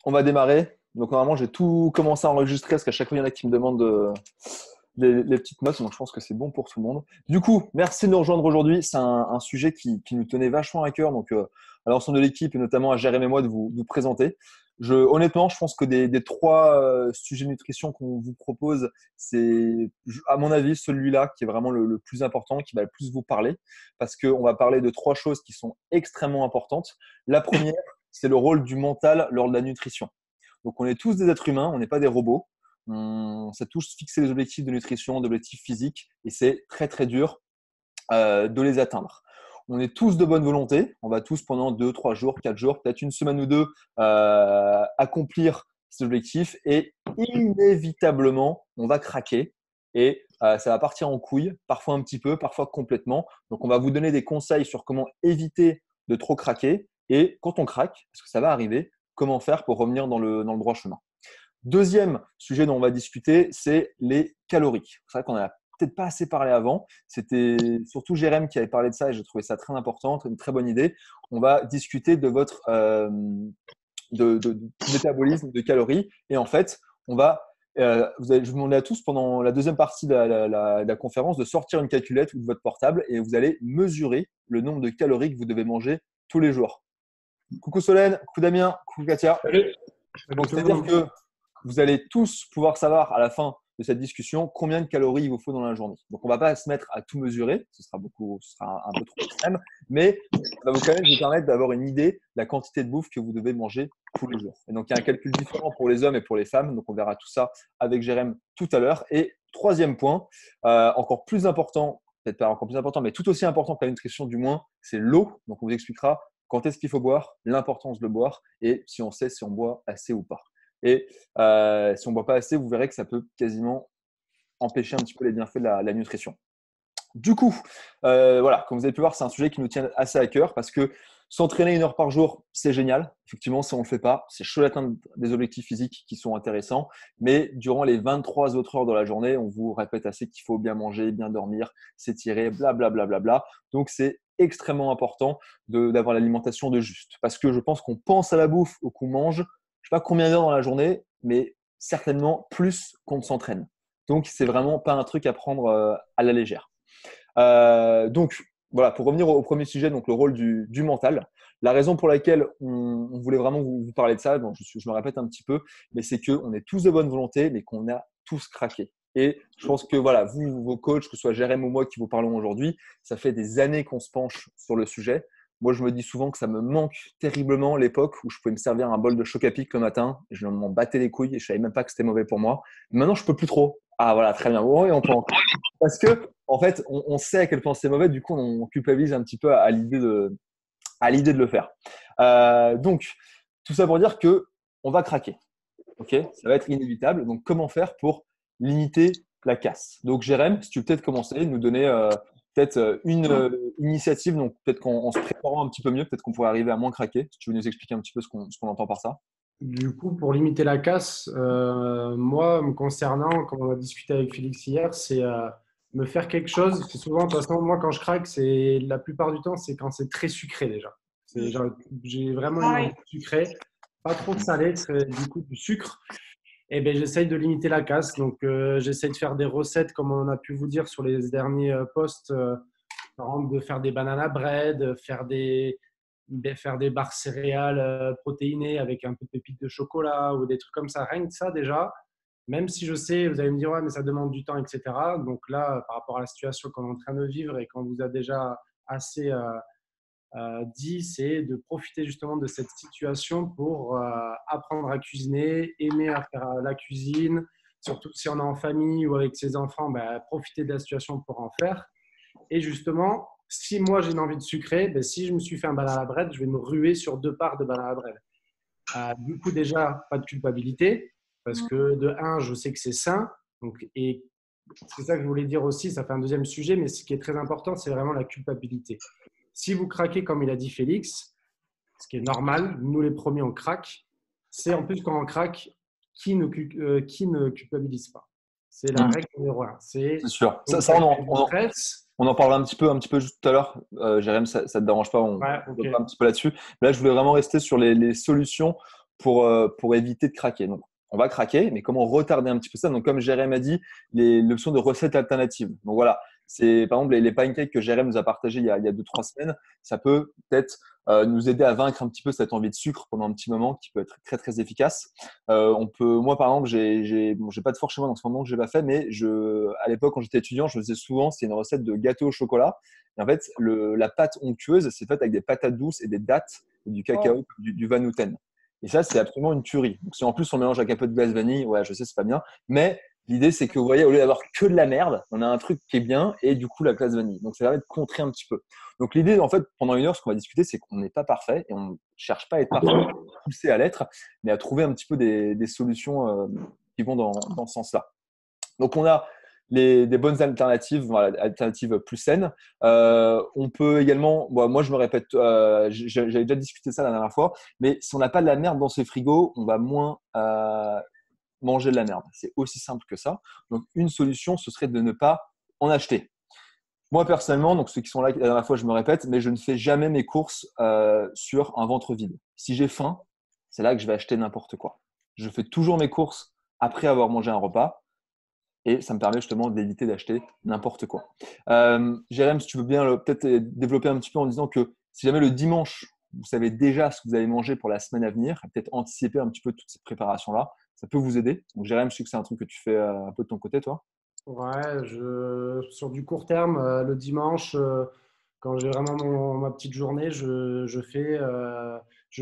On va démarrer. Donc, normalement, j'ai tout commencé à enregistrer parce qu'à chaque fois, il y en a qui me demandent les petites notes. Donc, je pense que c'est bon pour tout le monde. Du coup, merci de nous rejoindre aujourd'hui. C'est un sujet qui nous tenait vachement à cœur. Donc, à l'ensemble de l'équipe et notamment à Jérémy et moi de vous présenter. Honnêtement, je pense que des trois sujets de nutrition qu'on vous propose, c'est, à mon avis, celui-là qui est vraiment le plus important, qui va le plus vous parler. Parce qu'on va parler de trois choses qui sont extrêmement importantes. La première, c'est le rôle du mental lors de la nutrition. Donc, on est tous des êtres humains, on n'est pas des robots. On s'est tous fixé des objectifs de nutrition, des objectifs physiques, et c'est très très dur de les atteindre. On est tous de bonne volonté, on va tous pendant 2, 3 jours, 4 jours, peut-être une semaine ou deux, accomplir ces objectifs et inévitablement, on va craquer et ça va partir en couille, parfois un petit peu, parfois complètement. Donc, on va vous donner des conseils sur comment éviter de trop craquer et quand on craque, parce que ça va arriver, comment faire pour revenir dans le droit chemin. Deuxième sujet dont on va discuter, c'est les calories. C'est vrai qu'on n'a peut-être pas assez parlé avant. C'était surtout Jérém qui avait parlé de ça et j'ai trouvé ça très important, une très bonne idée. On va discuter de votre de métabolisme, de calories. Et en fait, on va, je vais vous demander à tous pendant la deuxième partie de la conférence de sortir une calculette ou de votre portable et vous allez mesurer le nombre de calories que vous devez manger tous les jours. Coucou Solène, coucou Damien, coucou Katia. Salut. Salut Donc, tout le c'est-à-dire monde. que vous allez tous pouvoir savoir à la fin de cette discussion combien de calories il vous faut dans la journée. Donc, on ne va pas se mettre à tout mesurer, ce sera un peu trop extrême, mais ça va quand même vous permettre d'avoir une idée de la quantité de bouffe que vous devez manger tous les jours. Et donc, il y a un calcul différent pour les hommes et pour les femmes. Donc, on verra tout ça avec Jérém tout à l'heure. Et troisième point, encore plus important, peut-être pas encore plus important, mais tout aussi important que la nutrition du moins, c'est l'eau. Donc, on vous expliquera quand est-ce qu'il faut boire, l'importance de boire et si on sait si on boit assez ou pas. Et si on ne boit pas assez, vous verrez que ça peut quasiment empêcher un petit peu les bienfaits de la nutrition. Du coup, voilà, comme vous avez pu voir, c'est un sujet qui nous tient assez à cœur parce que s'entraîner 1 heure par jour, c'est génial. Effectivement, si on ne le fait pas, c'est chaud d'atteindre des objectifs physiques qui sont intéressants. Mais durant les 23 autres heures de la journée, on vous répète assez qu'il faut bien manger, bien dormir, s'étirer, blablabla. Bla, bla, bla. Donc, c'est extrêmement important d'avoir l'alimentation de juste. Parce que je pense qu'on pense à la bouffe ou qu'on mange, je ne sais pas combien d'heures dans la journée, mais certainement plus qu'on ne s'entraîne. Donc, c'est vraiment pas un truc à prendre à la légère. Donc, voilà, pour revenir au premier sujet, donc le rôle du mental. La raison pour laquelle on voulait vraiment vous parler de ça, bon, je me répète un petit peu, mais c'est qu'on est tous de bonne volonté, mais qu'on a tous craqué. Et je pense que voilà, vous, vos coachs, que ce soit Jérém ou moi qui vous parlons aujourd'hui, ça fait des années qu'on se penche sur le sujet. Moi, je me dis souvent que ça me manque terriblement l'époque où je pouvais me servir un bol de choc à pic le matin, et je m'en battais les couilles et je savais même pas que c'était mauvais pour moi. Maintenant, je peux plus trop. Ah voilà, très bien. Oui, on peut encore. Parce que en fait, on sait à quel point c'est mauvais, du coup, on culpabilise un petit peu à l'idée de le faire. Donc, tout ça pour dire que on va craquer. Ok, ça va être inévitable. Donc, comment faire pour limiter la casse? Donc, Jérém, si tu peux peut-être commencer, nous donner peut-être une initiative. Donc, peut-être qu'en se préparant un petit peu mieux, peut-être qu'on pourrait arriver à moins craquer. Si tu veux nous expliquer un petit peu ce qu'on entend par ça. Du coup, pour limiter la casse, moi, me concernant, comme on a discuté avec Félix hier, c'est me faire quelque chose. C'est souvent, de toute façon, moi, quand je craque, c'est la plupart du temps, c'est quand c'est très sucré déjà. C'est genre, j'ai vraiment une envie de sucré, pas trop de salé, du coup, du sucre. Et ben, j'essaye de limiter la casse. Donc, j'essaye de faire des recettes, comme on a pu vous dire sur les derniers posts, par exemple, de faire des banana bread, faire des barres céréales protéinées avec un peu de pépites de chocolat ou des trucs comme ça. Rien que ça, déjà, même si je sais, vous allez me dire, ouais, mais ça demande du temps, etc. Donc là, par rapport à la situation qu'on est en train de vivre et qu'on vous a déjà assez dit, c'est de profiter justement de cette situation pour apprendre à cuisiner, aimer à faire la cuisine, surtout si on est en famille ou avec ses enfants, ben, profiter de la situation pour en faire. Et justement, si moi j'ai une envie de sucrer, ben, si je me suis fait un banana bread, je vais me ruer sur 2 parts de banana bread. Du coup, déjà, pas de culpabilité, parce que de un, je sais que c'est sain. Donc, et c'est ça que je voulais dire aussi, ça fait un deuxième sujet, mais ce qui est très important, c'est vraiment la culpabilité. Si vous craquez, comme il a dit Félix, ce qui est normal, nous les premiers, on craque. C'est en plus quand on craque, qui ne culpabilise pas. C'est la règle numéro un. C'est C'est sûr. quand vous Ça faites du stress. on en parlera un petit peu juste tout à l'heure. Jérém, ça te dérange pas, on Ouais, ok. va pas un petit peu là-dessus. Mais là, je voulais vraiment rester sur les solutions pour éviter de craquer. Donc, on va craquer, mais comment retarder un petit peu ça? Donc, comme Jérém a dit, l'option de recettes alternatives. Donc, voilà, c'est par exemple les pancakes que Jérém nous a partagé il y a 2-3 semaines. Ça peut peut-être nous aider à vaincre un petit peu cette envie de sucre pendant un petit moment qui peut être très, très efficace. Moi, par exemple, j'ai pas de four chez moi dans ce moment que j'ai pas fait, mais à l'époque, quand j'étais étudiant, je faisais souvent, c'est une recette de gâteau au chocolat. Et en fait, la pâte onctueuse, c'est faite avec des patates douces et des dattes et du Oh, cacao, du Van-Houten. Et ça, c'est absolument une tuerie. Donc, si en plus on mélange avec un peu de glace vanille, ouais, je sais, c'est pas bien. Mais l'idée, c'est que vous voyez, au lieu d'avoir que de la merde, on a un truc qui est bien et du coup, la glace vanille. Donc, ça permet de contrer un petit peu. Donc, l'idée, en fait, pendant une heure, ce qu'on va discuter, c'est qu'on n'est pas parfait et on ne cherche pas à être parfait, pousser à l'être, mais à trouver un petit peu des solutions qui vont dans ce sens-là. Donc, on a des bonnes alternatives, voilà, alternatives plus saines. On peut également, bon, moi je me répète, j'avais déjà discuté ça la dernière fois, mais si on n'a pas de la merde dans ses frigos, on va moins manger de la merde. C'est aussi simple que ça. Donc, une solution, ce serait de ne pas en acheter. Moi, personnellement, donc ceux qui sont là, la dernière fois, je me répète, mais je ne fais jamais mes courses sur un ventre vide. Si j'ai faim, c'est là que je vais acheter n'importe quoi. Je fais toujours mes courses après avoir mangé un repas et ça me permet justement d'éviter d'acheter n'importe quoi. Jérém, si tu veux bien peut-être développer un petit peu en disant que si jamais le dimanche, vous savez déjà ce que vous allez manger pour la semaine à venir, peut-être anticiper un petit peu toute cette préparation-là, ça peut vous aider. Donc Jérém, je sais que c'est un truc que tu fais un peu de ton côté, toi. ouais, sur du court terme, le dimanche, quand j'ai vraiment ma petite journée, je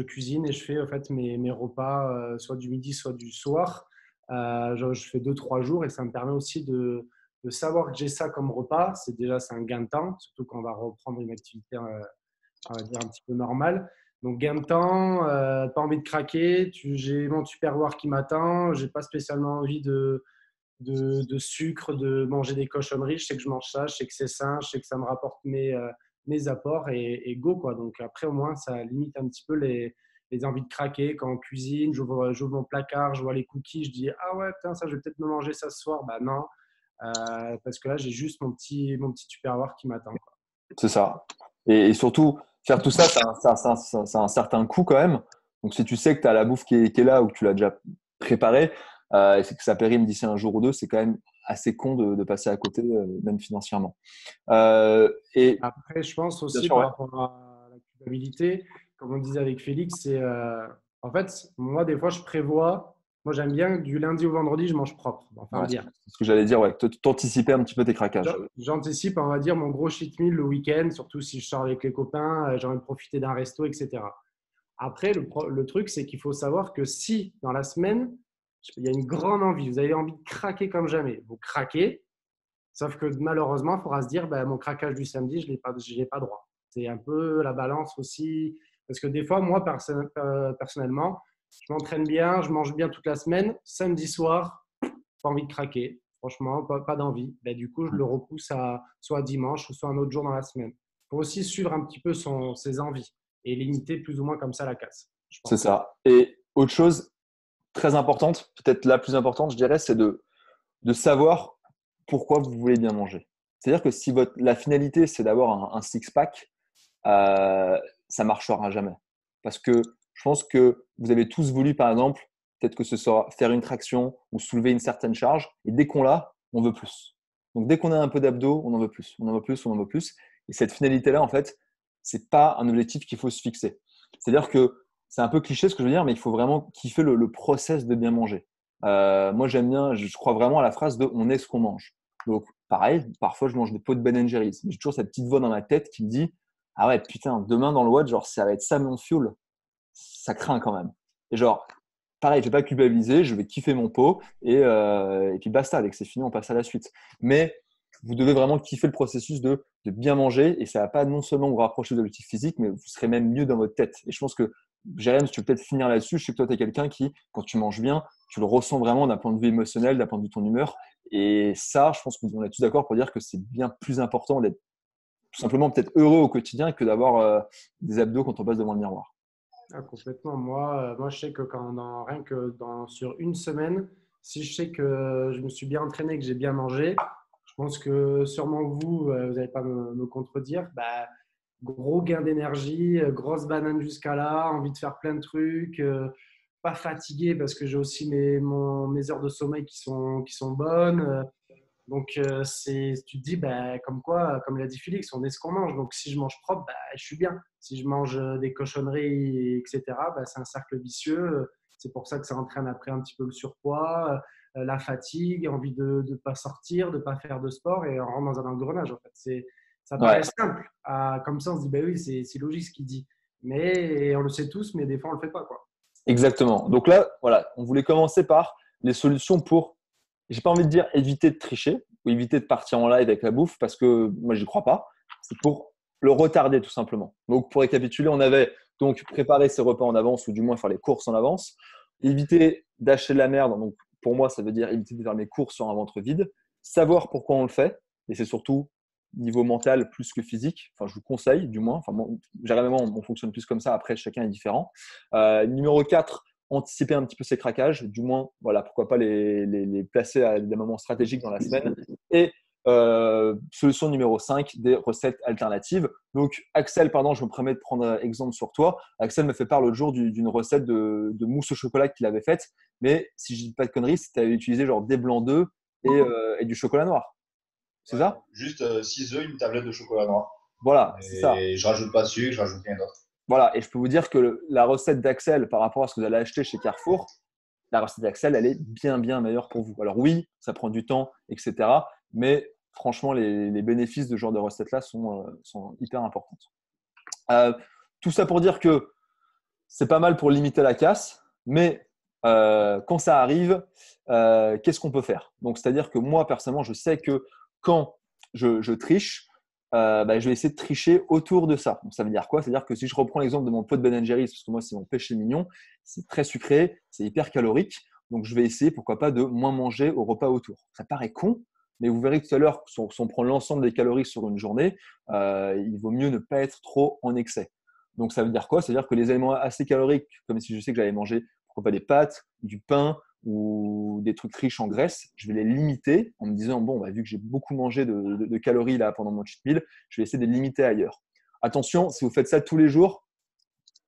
cuisine et je fais en fait mes repas, soit du midi, soit du soir. Je fais 2, 3 jours et ça me permet aussi de savoir que j'ai ça comme repas. C'est un gain de temps, surtout quand on va reprendre une activité, on va dire un petit peu normale. Donc gain de temps, pas envie de craquer. J'ai mon Tupperware qui m'attend. J'ai pas spécialement envie de sucre, de manger des cochonneries. Je sais que je mange ça, je sais que c'est sain, je sais que ça me rapporte mes apports et go quoi. Donc après au moins ça limite un petit peu les envies de craquer quand on cuisine. J'ouvre mon placard, je vois les cookies, je dis ah ouais putain ça je vais peut-être me manger ça ce soir. Bah non, parce que là j'ai juste mon petit Tupperware qui m'attend quoi. C'est ça. Et surtout, faire tout ça, ça a un certain coût quand même. Donc, si tu sais que tu as la bouffe qui est là ou que tu l'as déjà préparée, et c'est que ça périme d'ici un jour ou deux, c'est quand même assez con de passer à côté, même financièrement. Et Après, je pense bien aussi sûr, par ouais. rapport à la culpabilité, comme on disait avec Félix, en fait, moi, des fois, moi, j'aime bien du lundi au vendredi, je mange propre, enfin Ouais, bien. c'est ce que j'allais dire, ouais. T'anticiper un petit peu tes craquages. J'anticipe, on va dire, mon gros cheat meal le week-end, surtout si je sors avec les copains, j'ai envie de profiter d'un resto, etc. Après, le truc, c'est qu'il faut savoir que si dans la semaine, il y a une grande envie, vous avez envie de craquer comme jamais, vous craquez, sauf que malheureusement, il faudra se dire, ben, mon craquage du samedi, je n'ai pas droit. C'est un peu la balance aussi. Parce que des fois, moi, personnellement, je m'entraîne bien, je mange bien toute la semaine. Samedi soir, pas envie de craquer. Franchement, pas d'envie. Ben, du coup, je le repousse à soit dimanche ou soit un autre jour dans la semaine. Il faut aussi suivre un petit peu ses envies et limiter plus ou moins comme ça la casse, je C'est pense. ça. Et autre chose très importante, peut-être la plus importante, je dirais, c'est de savoir pourquoi vous voulez bien manger. C'est-à-dire que si la finalité, c'est d'avoir un six-pack, ça marchera jamais. Parce que je pense que vous avez tous voulu, par exemple, peut-être que ce soit faire une traction ou soulever une certaine charge, et dès qu'on l'a, on veut plus. Donc dès qu'on a un peu d'abdos, on en veut plus, on en veut plus, on en veut plus. Et cette finalité-là, en fait, c'est pas un objectif qu'il faut se fixer. C'est-à-dire que c'est un peu cliché ce que je veux dire, mais il faut vraiment kiffer le process de bien manger. Moi, j'aime bien, je crois vraiment à la phrase de on est ce qu'on mange. Donc, pareil, parfois je mange des pots de Ben Jerry's. Mais j'ai toujours cette petite voix dans ma tête qui me dit ah ouais, putain, demain dans le WOD, genre, ça va être ça mon fuel. Ça craint quand même. Et genre, pareil, je vais pas culpabiliser, je vais kiffer mon pot et puis basta, avec c'est fini, on passe à la suite. Mais vous devez vraiment kiffer le processus de bien manger et ça va pas non seulement vous rapprocher de l'objectif physique, mais vous serez même mieux dans votre tête. Et je pense que, Jérém, si tu peux peut-être finir là-dessus, je sais que toi, tu es quelqu'un qui, quand tu manges bien, tu le ressens vraiment d'un point de vue émotionnel, d'un point de vue de ton humeur. Et ça, je pense qu'on est tous d'accord pour dire que c'est bien plus important d'être tout simplement peut-être heureux au quotidien que d'avoir des abdos quand on passe devant le miroir. Ah, complètement. Moi, je sais que rien que sur une semaine, si je sais que je me suis bien entraîné, que j'ai bien mangé, je pense que sûrement vous n'allez pas me contredire. Bah, gros gain d'énergie, grosse banane jusqu'à là, envie de faire plein de trucs, pas fatigué parce que j'ai aussi mes heures de sommeil qui sont bonnes. Donc, tu te dis, bah, comme quoi, comme l'a dit Félix, on est ce qu'on mange. Donc, si je mange propre, bah, je suis bien. Si je mange des cochonneries, etc., bah, c'est un cercle vicieux. C'est pour ça que ça entraîne après un petit peu le surpoids, la fatigue, envie de ne pas sortir, de ne pas faire de sport et on rentre dans un engrenage. En fait. Ça Ouais, paraît simple. Comme ça, on se dit, bah oui, c'est logique ce qu'il dit. Mais on le sait tous, mais des fois, on ne le fait pas, quoi. exactement. Donc là, voilà, on voulait commencer par les solutions pour, j'ai pas envie de dire éviter de tricher ou éviter de partir en live avec la bouffe parce que moi, j'y crois pas. C'est pour le retarder tout simplement. Donc, pour récapituler, on avait donc préparé ses repas en avance ou du moins faire les courses en avance, éviter d'acheter de la merde. Donc, pour moi, ça veut dire éviter de faire mes courses sur un ventre vide, savoir pourquoi on le fait et c'est surtout niveau mental plus que physique. Enfin, je vous conseille du moins. Enfin, généralement, on fonctionne plus comme ça. Après, chacun est différent. Numéro 4, anticiper un petit peu ces craquages, du moins, voilà, pourquoi pas les placer à des moments stratégiques dans la semaine. Et solution numéro 5, des recettes alternatives. Donc, Axel, pardon, je me permets de prendre exemple sur toi. Axel me fait part l'autre jour d'une recette de mousse au chocolat qu'il avait faite. Mais si je dis pas de conneries, tu avais utilisé genre des blancs d'œufs et du chocolat noir. C'est Ouais, ça? juste 6 œufs, une tablette de chocolat noir. Voilà, c'est ça. Et je rajoute pas de sucre, je rajoute rien d'autre. Voilà, et je peux vous dire que la recette d'Axel par rapport à ce que vous allez acheter chez Carrefour, la recette d'Axel, elle est bien, bien meilleure pour vous. Alors oui, ça prend du temps, etc. Mais franchement, les bénéfices de ce genre de recette-là sont hyper importantes. Euh, tout ça pour dire que c'est pas mal pour limiter la casse, mais quand ça arrive, qu'est-ce qu'on peut faire? Donc, c'est-à-dire que moi, personnellement, je sais que quand je triche, bah, je vais essayer de tricher autour de ça. Donc, ça veut dire quoi? C'est-à-dire que si je reprends l'exemple de mon pot de Ben Jerry's, parce que moi, c'est mon péché mignon, c'est très sucré, c'est hyper calorique. Donc, je vais essayer, pourquoi pas, de moins manger au repas autour. Ça paraît con, mais vous verrez tout à l'heure, si on prend l'ensemble des calories sur une journée, il vaut mieux ne pas être trop en excès. Donc, ça veut dire quoi? Ça veut dire que les aliments assez caloriques, comme si je sais que j'allais manger, pourquoi pas des pâtes, du pain ou des trucs riches en graisse, je vais les limiter en me disant, bon, bah, vu que j'ai beaucoup mangé de calories là pendant mon cheat meal, je vais essayer de les limiter ailleurs. Attention, si vous faites ça tous les jours,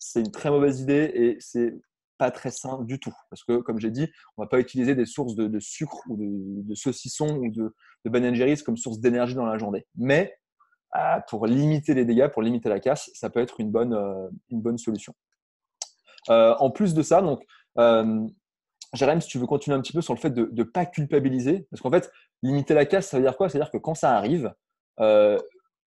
c'est une très mauvaise idée et c'est pas très sain du tout. Parce que, comme j'ai dit, on ne va pas utiliser des sources de sucre ou de saucisson ou de Ben Jerry's comme source d'énergie dans la journée. Mais pour limiter les dégâts, pour limiter la casse, ça peut être une bonne solution. En plus de ça, donc, Jérém, si tu veux continuer un petit peu sur le fait de ne pas culpabiliser, parce qu'en fait, limiter la casse, ça veut dire quoi? C'est-à-dire que quand ça arrive, euh,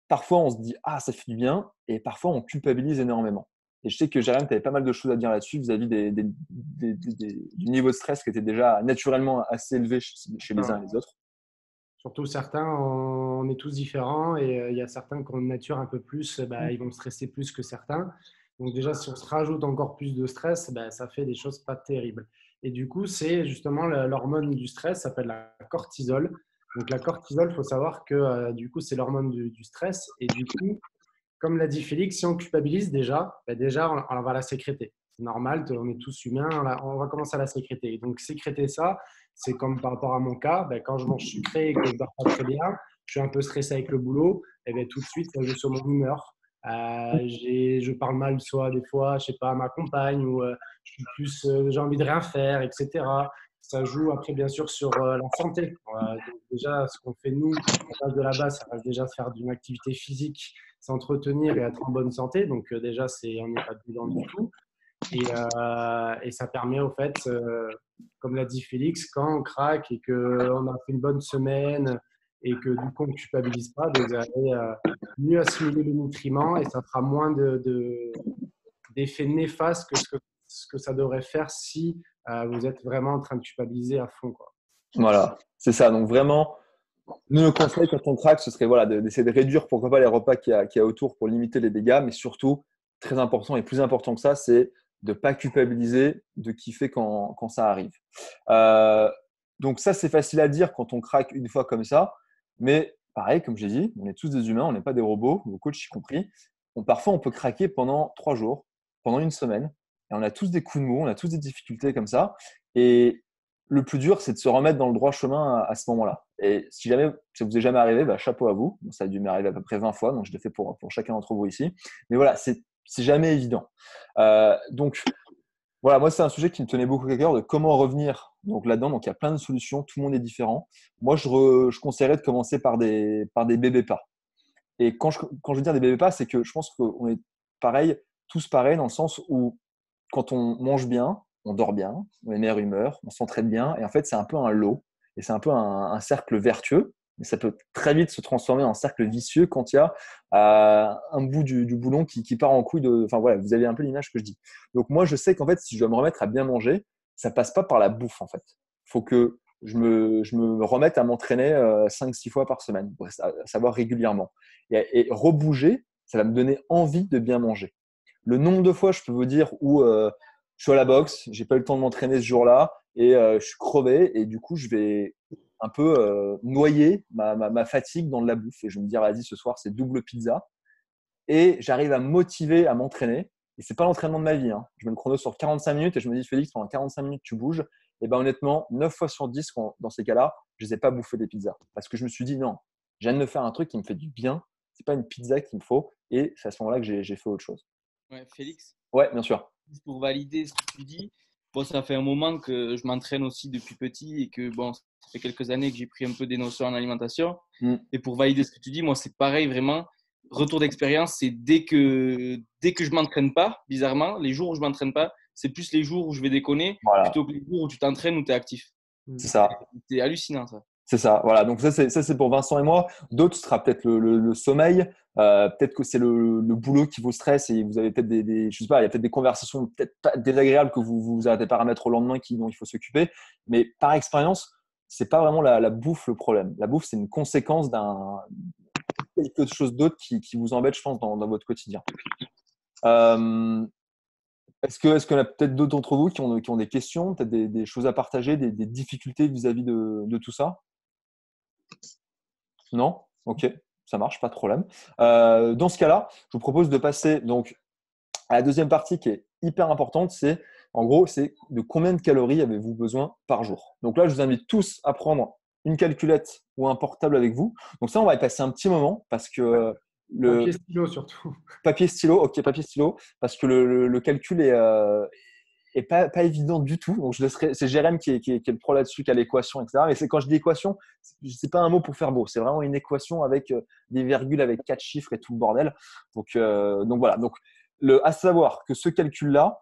parfois on se dit ah, ça fait du bien, et parfois on culpabilise énormément. Et je sais que Jérém, tu avais pas mal de choses à dire là-dessus vis-à-vis du niveau de stress qui était déjà naturellement assez élevé chez les uns et les autres. Surtout certains, on est tous différents et il y a certains qui ont une nature un peu plus, bah, ils vont stresser plus que certains. Donc déjà, si on se rajoute encore plus de stress, bah, ça fait des choses pas terribles. Et du coup, c'est justement l'hormone du stress, ça s'appelle la cortisol. Donc la cortisol, il faut savoir que du coup, c'est l'hormone du stress. Et du coup, comme l'a dit Félix, si on culpabilise déjà, bah déjà on va la sécréter. C'est normal, on est tous humains, on va commencer à la sécréter. Et donc sécréter ça, c'est comme par rapport à mon cas, bah, quand je mange sucré et que je ne dors pas très bien, je suis un peu stressé avec le boulot, et bien tout de suite, ça joue sur mon humeur. Je parle mal soit des fois, je sais pas, à ma compagne, ou j'ai envie de rien faire, etc. Ça joue après bien sûr sur la santé. Donc déjà, ce qu'on fait nous, à base de la base, ça reste déjà de faire d'une activité physique, s'entretenir et être en bonne santé. Donc déjà, on n'est pas dedans du tout. Et ça permet au fait, comme l'a dit Félix, quand on craque et qu'on a fait une bonne semaine et que du coup on ne culpabilise pas, vous allez mieux assimiler les nutriments et ça fera moins d'effets néfastes que ce que ça devrait faire si vous êtes vraiment en train de culpabiliser à fond, quoi. Voilà, c'est ça. Donc vraiment, nous, le conseil quand on craque, ce serait voilà, d'essayer de réduire pourquoi pas les repas qu'il y a autour pour limiter les dégâts, mais surtout, très important et plus important que ça, c'est de ne pas culpabiliser, de kiffer quand ça arrive. Euh, donc ça, c'est facile à dire quand on craque une fois comme ça, mais pareil, comme j'ai dit, on est tous des humains, on n'est pas des robots, vos coachs y compris. Parfois, on peut craquer pendant 3 jours, pendant une semaine, et on a tous des coups de mou, on a tous des difficultés comme ça, et le plus dur, c'est de se remettre dans le droit chemin à ce moment-là. Et si jamais ça vous est jamais arrivé, bah, chapeau à vous. Ça a dû m'arriver à peu près 20 fois, donc je l'ai fait pour chacun d'entre vous ici. Mais voilà, c'est jamais évident. Donc Voilà, moi, c'est un sujet qui me tenait beaucoup à cœur de comment revenir donc là-dedans. Donc, il y a plein de solutions, tout le monde est différent. Moi, je conseillerais de commencer par des bébés pas. Et quand je veux dire des bébés pas, c'est que je pense qu'on est pareil, tous pareils dans le sens où quand on mange bien, on dort bien, on est meilleure humeur, on s'entraîne bien. Et en fait, c'est un peu un lot et c'est un peu un cercle vertueux. Mais ça peut très vite se transformer en cercle vicieux quand il y a un bout du boulon qui part en couille. Enfin voilà, vous avez un peu l'image que je dis. Donc moi, je sais qu'en fait, si je dois me remettre à bien manger, ça passe pas par la bouffe en fait. Il faut que je me remette à m'entraîner 5-6 fois par semaine, à savoir régulièrement. Et rebouger, ça va me donner envie de bien manger. Le nombre de fois, je peux vous dire, où je suis à la boxe, j'ai pas eu le temps de m'entraîner ce jour-là et je suis crevé et du coup, je vais un peu noyer ma fatigue dans de la bouffe et je vais me dire, vas-y, ce soir, c'est double pizza et j'arrive à me motiver à m'entraîner. Et c'est pas l'entraînement de ma vie, hein. Je mets le chrono sur 45 minutes et je me dis, Félix, pendant 45 minutes, tu bouges. Et ben honnêtement, 9 fois sur 10, dans ces cas-là, je ne les ai pas bouffé des pizzas. Parce que je me suis dit, non, je viens de me faire un truc qui me fait du bien. C'est pas une pizza qu'il me faut. Et c'est à ce moment-là que j'ai fait autre chose. Ouais, Félix, Ouais, bien sûr. juste pour valider ce que tu dis, bon, ça fait un moment que je m'entraîne aussi depuis petit et que bon, ça fait quelques années que j'ai pris un peu des notions en alimentation. Et pour valider ce que tu dis, moi, c'est pareil, vraiment. Retour d'expérience, c'est dès que je m'entraîne pas, bizarrement, les jours où je m'entraîne pas, c'est plus les jours où je vais déconner Voilà, plutôt que les jours où tu t'entraînes ou tu es actif. c'est ça. C'est hallucinant, ça. C'est ça, voilà. Donc ça, c'est pour Vincent et moi. D'autres, ce sera peut-être le sommeil. Peut-être que c'est le boulot qui vous stresse et vous avez peut-être je sais pas, il y a peut-être des conversations peut-être pas désagréables que vous arrêtez pas à remettre au lendemain dont il faut s'occuper. Mais par expérience, c'est pas vraiment la bouffe le problème. La bouffe, c'est une conséquence quelque chose d'autre qui vous embête, je pense, dans votre quotidien. Est-ce qu'il y en a peut-être d'autres d'entre vous qui ont des questions, peut-être des choses à partager, des difficultés vis-à-vis de tout ça? Non? Ok, ça marche, pas de problème. Dans ce cas-là, je vous propose de passer donc à la deuxième partie qui est hyper importante. C'est en gros, c'est de combien de calories avez-vous besoin par jour? Donc là, je vous invite tous à prendre une calculette ou un portable avec vous. Donc ça, on va y passer un petit moment parce que Papier stylo surtout. papier stylo, ok, papier stylo, parce que le calcul est pas évident du tout. Donc, je laisserai, c'est Jérém qui est le pro là-dessus, qui a l'équation, etc. Mais quand je dis équation, c'est pas un mot pour faire beau. C'est vraiment une équation avec des virgules, avec 4 chiffres et tout le bordel. Donc voilà. Donc, à savoir que ce calcul-là,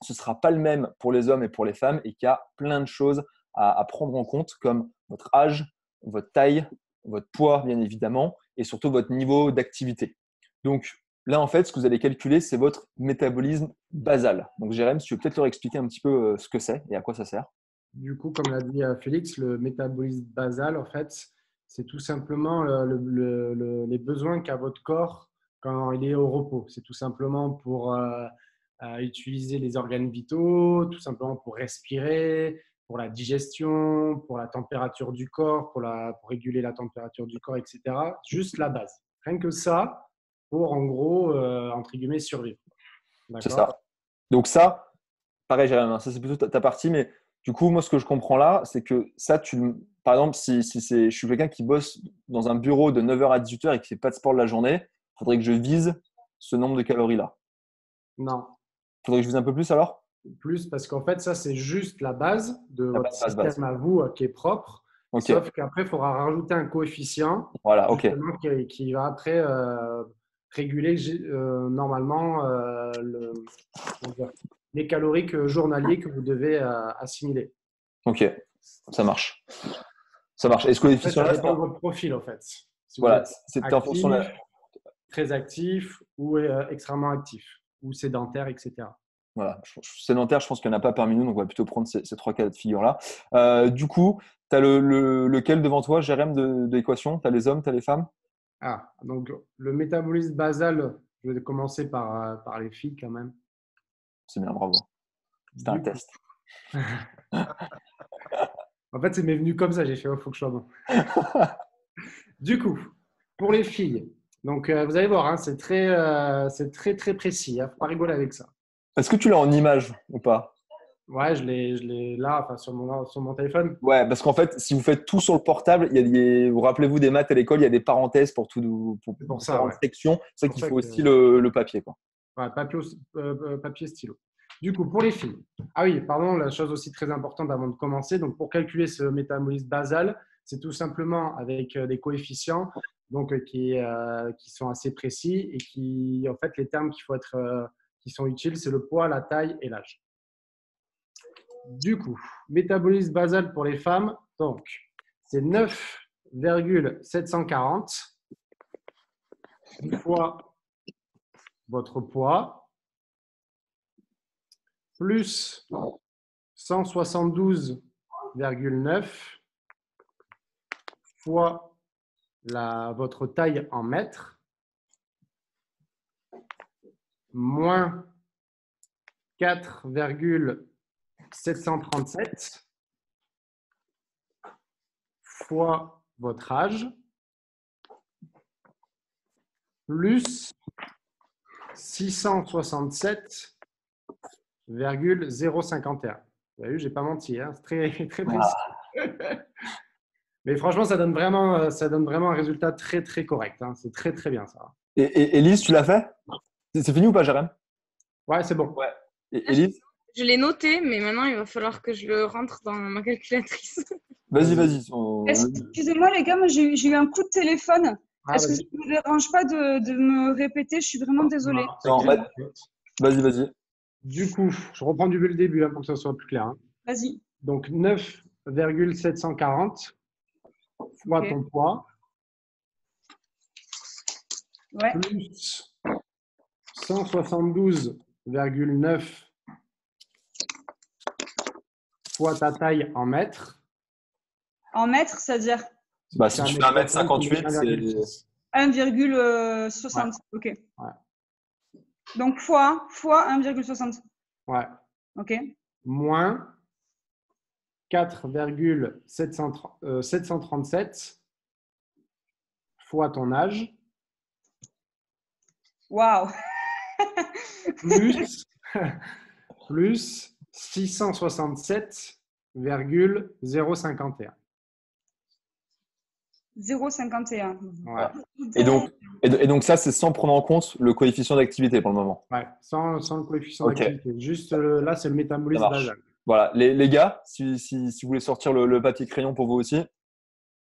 ce sera pas le même pour les hommes et pour les femmes et qu'il y a plein de choses à prendre en compte, comme votre âge, votre taille, votre poids, bien évidemment, et surtout votre niveau d'activité. Donc, là, en fait, ce que vous allez calculer, c'est votre métabolisme basal. Donc, Jérém, si tu veux peut-être leur expliquer un petit peu ce que c'est et à quoi ça sert. Du coup, comme l'a dit Félix, le métabolisme basal, en fait, c'est tout simplement les besoins qu'a votre corps quand il est au repos. C'est tout simplement pour utiliser les organes vitaux, tout simplement pour respirer, pour la digestion, pour la température du corps, pour réguler la température du corps, etc. Juste la base. Rien que ça, pour en gros, entre guillemets, survivre. C'est D'accord? ça. Donc, ça, pareil, Jérém, ça c'est plutôt ta partie, mais du coup, moi, ce que je comprends là, c'est que ça, par exemple, si je suis quelqu'un qui bosse dans un bureau de 9h à 18h et qui ne fait pas de sport de la journée, il faudrait que je vise ce nombre de calories-là. Non. Il faudrait que je vise un peu plus alors? Plus parce qu'en fait, ça, c'est juste la base de La votre base. système à vous qui est propre. Ok, Sauf qu'après, il faudra rajouter un coefficient voilà, ok. justement, qui va après réguler normalement comment dire, les calories journaliers que vous devez assimiler. Ok, ça marche. Ça marche. Est-ce que les Après, ça coefficients-là, dépend de votre profil en fait. Si vous voilà, êtes c'était en fonction de actif, très actif ou extrêmement actif ou sédentaire, etc. Voilà, sédentaire, je pense qu'il n'y en a pas parmi nous, donc on va plutôt prendre ces trois cas de figure-là. Du coup, tu as lequel devant toi, Jérém, de l'équation? Tu as les hommes, tu as les femmes? Ah, donc le métabolisme basal, je vais commencer par les filles quand même. C'est bien, bravo. C'était un Du coup, test. en fait, c'est m'est venu comme ça, j'ai fait, il faut que je sois bon. Du coup, pour les filles, donc vous allez voir, hein, c'est très précis, il ne faut pas rigoler avec ça. Est-ce que tu l'as en image ou pas? Ouais, je l'ai là, enfin, sur mon téléphone. Ouais, parce qu'en fait, si vous faites tout sur le portable, vous rappelez-vous des maths à l'école, il y a des parenthèses pour C'est pour ça, différentes ouais. sections. C'est pour qu'il ça faut que- aussi le papier, quoi. Ouais, papier stylo. Du coup, pour les filles. Ah oui, pardon, la chose aussi très importante avant de commencer. Donc, pour calculer ce métabolisme basal, c'est tout simplement avec des coefficients qui sont assez précis et qui, en fait, les termes qui sont utiles, c'est le poids, la taille et l'âge. Du coup, métabolisme basal pour les femmes, donc c'est 9,740 fois votre poids plus 172,9 fois votre taille en mètres moins 4,737 fois votre âge plus 667,051. Vous avez vu, je n'ai pas menti, hein, c'est très, très précis. Mais franchement, ça donne vraiment un résultat très, très correct. Hein. C'est très, très bien ça. Et Elise, tu l'as fait? C'est fini ou pas, Jérém? Ouais, c'est bon. Ouais. Et Elise? Je l'ai noté, mais maintenant, il va falloir que je le rentre dans ma calculatrice. Vas-y. Excusez-moi, les gars, moi, j'ai eu un coup de téléphone. Est-ce que ça ne vous dérange pas de me répéter? Je suis vraiment désolée. Non, vas-y. Du coup, je reprends du début hein, pour que ça soit plus clair. Hein. Vas-y. Donc, 9,740 fois ton poids plus 172,9 fois ta taille en mètres. En mètres, c'est-à-dire si tu fais 1m58, c'est 1,60. Ok. Ouais. Donc fois 1,60. Ouais. Ok. Moins 4,737 fois ton âge. Waouh. plus 667,051. 0,51. Ouais. Et donc ça, c'est sans prendre en compte le coefficient d'activité pour le moment. Ouais, sans le coefficient d'activité. Juste là, c'est le métabolisme basal. Voilà, les gars, si vous voulez sortir le papier crayon pour vous aussi.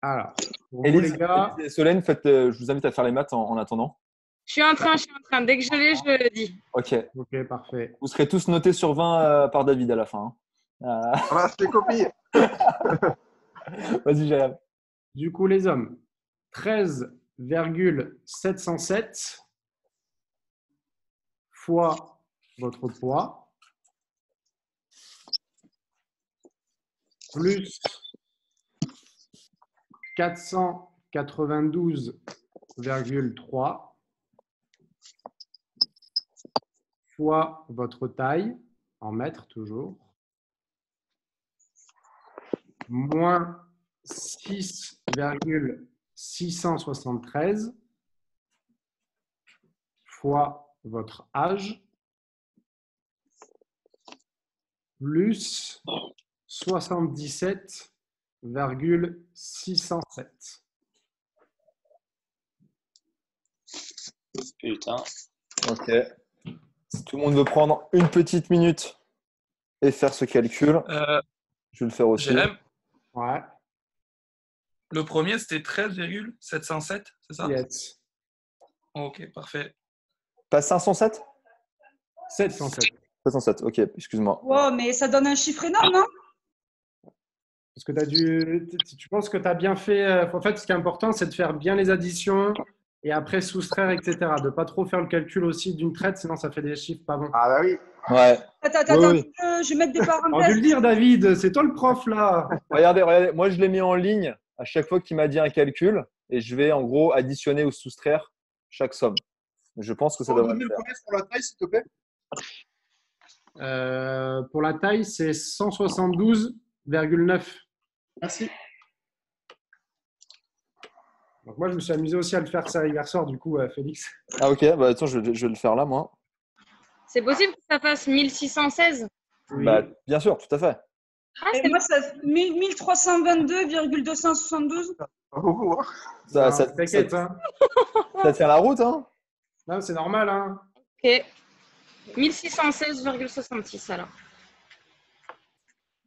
Alors, pour Élise, vous les gars. Élise et Solène, je vous invite à faire les maths en attendant. Je suis en train. Dès que je l'ai, je le dis. Ok, Parfait. vous serez tous notés sur 20 par David à la fin. Voilà, je t'ai copié. Vas-y, Jérém. Du coup, les hommes, 13,707 fois votre poids plus 492,3 fois votre taille en mètres toujours moins 6,673 fois votre âge plus 77,607. Putain. Ok. Si tout le monde veut prendre une petite minute et faire ce calcul, je vais le faire aussi. Jérém, Ouais. le premier, c'était 13,707, c'est ça? Yes. Ok, parfait. Pas 507? 707. 707, ok, excuse-moi. Wow, mais ça donne un chiffre énorme, non? Parce que tu penses que tu as bien fait. En fait, ce qui est important, c'est de faire bien les additions et après soustraire, etc. De ne pas trop faire le calcul aussi d'une traite, sinon ça fait des chiffres pas bons. Ah bah oui. Ouais. Attends, Oui. je vais mettre des On va parenthèses. le dire, David, c'est toi le prof là. Regardez, moi je l'ai mis en ligne à chaque fois qu'il m'a dit un calcul et je vais en gros additionner ou soustraire chaque somme. Je pense que ça devrait le faire. Pour la taille, s'il te plaît. Pour la taille, c'est 172,9. Merci. Donc moi, je me suis amusé aussi à le faire ça hier soir, du coup, Félix. Ah ok, bah attends, je vais le faire là moi. C'est possible que ça fasse 1616? Oui. Bah, bien sûr, tout à fait. Ah, Et c'est moi, ça fait 1322,272. Pas beaucoup, hein. Ça T'inquiète, hein. tient la route, hein. Non, c'est normal, hein. ok. 1616,66 alors.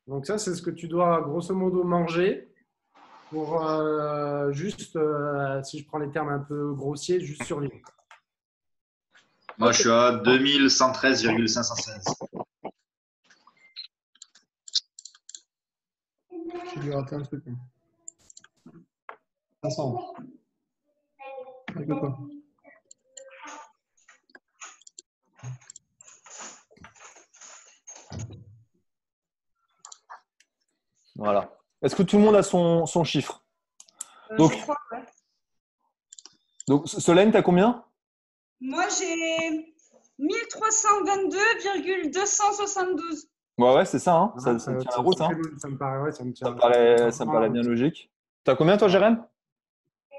Donc ça, c'est ce que tu dois grosso modo manger pour juste, si je prends les termes un peu grossiers, juste survivre. Moi, je suis à 2113,516. J'ai dû rater un truc. 500. T'inquiète pas. Voilà. Est-ce que tout le monde a son chiffre? Donc, Je crois, ouais. donc Solène, tu as combien? Moi, j'ai 1322,272. Ouais, c'est ça. Hein. Ça Ça tient la route. Hein. me paraît, ouais, ça me tient. Ça me paraît bien logique. Tu as combien, toi, Jérém?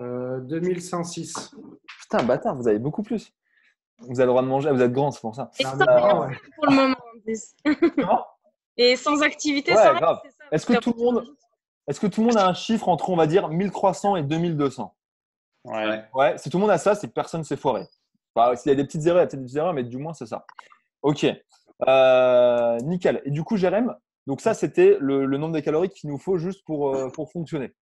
2106. Putain, bâtard, vous avez beaucoup plus. Vous avez le droit de manger. Vous êtes grand, c'est pour ça. Et Ah, sans mais rien ouais. faire pour le moment en plus. Comment? Et sans activité, Ouais, sans rien, grave. c'est ça. Est-ce que tout le monde a un chiffre entre, on va dire, 1300 et 2200? Ouais. Ouais, si tout le monde a ça, c'est que personne s'est foiré. Enfin, s'il y a des petites erreurs, il y a peut-être des petites erreurs, mais du moins, c'est ça. Ok. Nickel. Et du coup, Jérém, donc ça, c'était le nombre de calories qu'il nous faut juste pour fonctionner.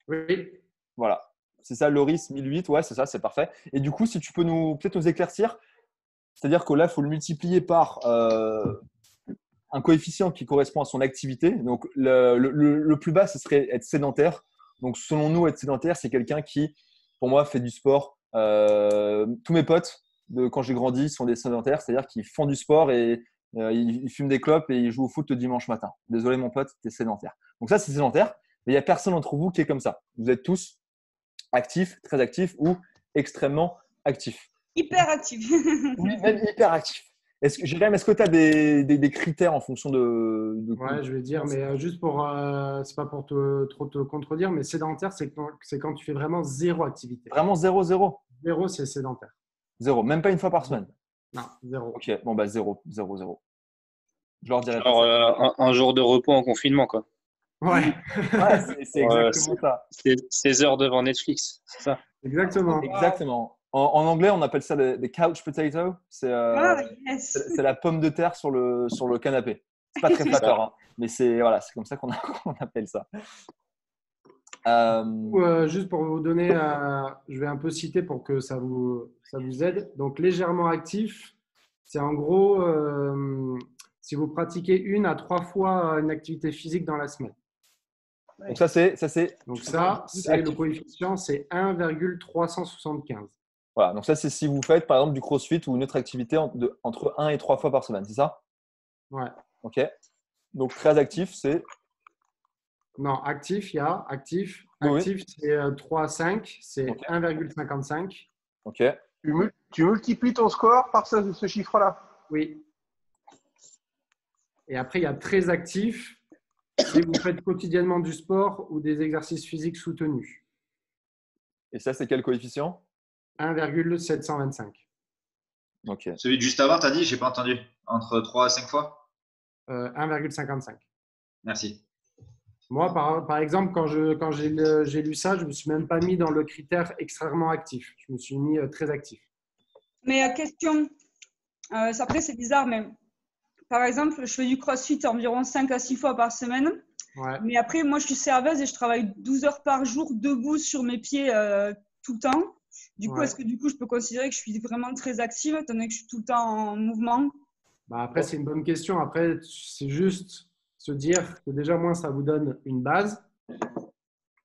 Oui. Voilà. C'est ça, Loris, 1008. Ouais, c'est ça, c'est parfait. Et du coup, si tu peux peut-être nous éclaircir, c'est-à-dire que là, il faut le multiplier par un coefficient qui correspond à son activité. Donc, le plus bas, ce serait être sédentaire. Donc, selon nous, être sédentaire, c'est quelqu'un qui, pour moi, fait du sport. Tous mes potes, quand j'ai grandi, sont des sédentaires, c'est-à-dire qu'ils font du sport et ils fument des clopes et ils jouent au foot le dimanche matin. Désolé, mon pote, t'es sédentaire. Donc, ça, c'est sédentaire. Mais il n'y a personne d'entre vous qui est comme ça. Vous êtes tous actifs, très actifs ou extrêmement actifs. Hyper actif. Oui, même hyper actifs. Jérém, est-ce que tu as des critères en fonction de Ouais, je vais dire, mais juste pour, c'est pas pour trop te contredire, mais sédentaire, c'est quand tu fais vraiment zéro activité. Vraiment 0-0? Zéro, c'est sédentaire. 0, même pas une fois par semaine? Non, zéro. Ok, bon, bah 0. Je leur dirai Genre, un jour de repos en confinement, quoi. Ouais, ouais, c'est exactement ça. 16 heures devant Netflix, c'est ça? exactement. Exactement. En anglais, on appelle ça des couch potatoes. C'est Yes. c'est la pomme de terre sur le canapé. C'est pas très flatteur, hein, mais c'est comme ça qu'on appelle ça. Juste pour vous donner, je vais un peu citer pour que ça vous aide. Donc, légèrement actif, c'est en gros si vous pratiquez 1 à 3 fois une activité physique dans la semaine. Donc ça, c'est Donc ça, c'est le coefficient, c'est 1,375. Voilà, donc ça, c'est si vous faites par exemple du crossfit ou une autre activité entre 1 et 3 fois par semaine, c'est ça? Ouais. Ok. Donc très actif, c'est… Non, actif, il y a actif. Oui. Actif, c'est 3 à 5, c'est Ok. 1,55. Ok. Tu multiplies ton score par ce chiffre-là. Oui. Et après, il y a très actif. Si vous faites quotidiennement du sport ou des exercices physiques soutenus. Et ça, c'est quel coefficient? 1,725. Ok. Celui de juste avant, tu as dit, j'ai pas entendu. Entre 3 à 5 fois? 1,55. Merci. Moi, par exemple, quand j'ai lu ça, je ne me suis même pas mis dans le critère extrêmement actif. Je me suis mis très actif. Mais question, après c'est bizarre, mais par exemple, je fais du crossfit environ 5 à 6 fois par semaine. Ouais. Mais après, moi, je suis serveuse et je travaille 12 heures par jour debout sur mes pieds tout le temps. Du coup, Ouais. est-ce que du coup, je peux considérer que je suis vraiment très active, étant donné que je suis tout le temps en mouvement? Bah après, c'est une bonne question. Après, c'est juste se dire que déjà, moins, ça vous donne une base.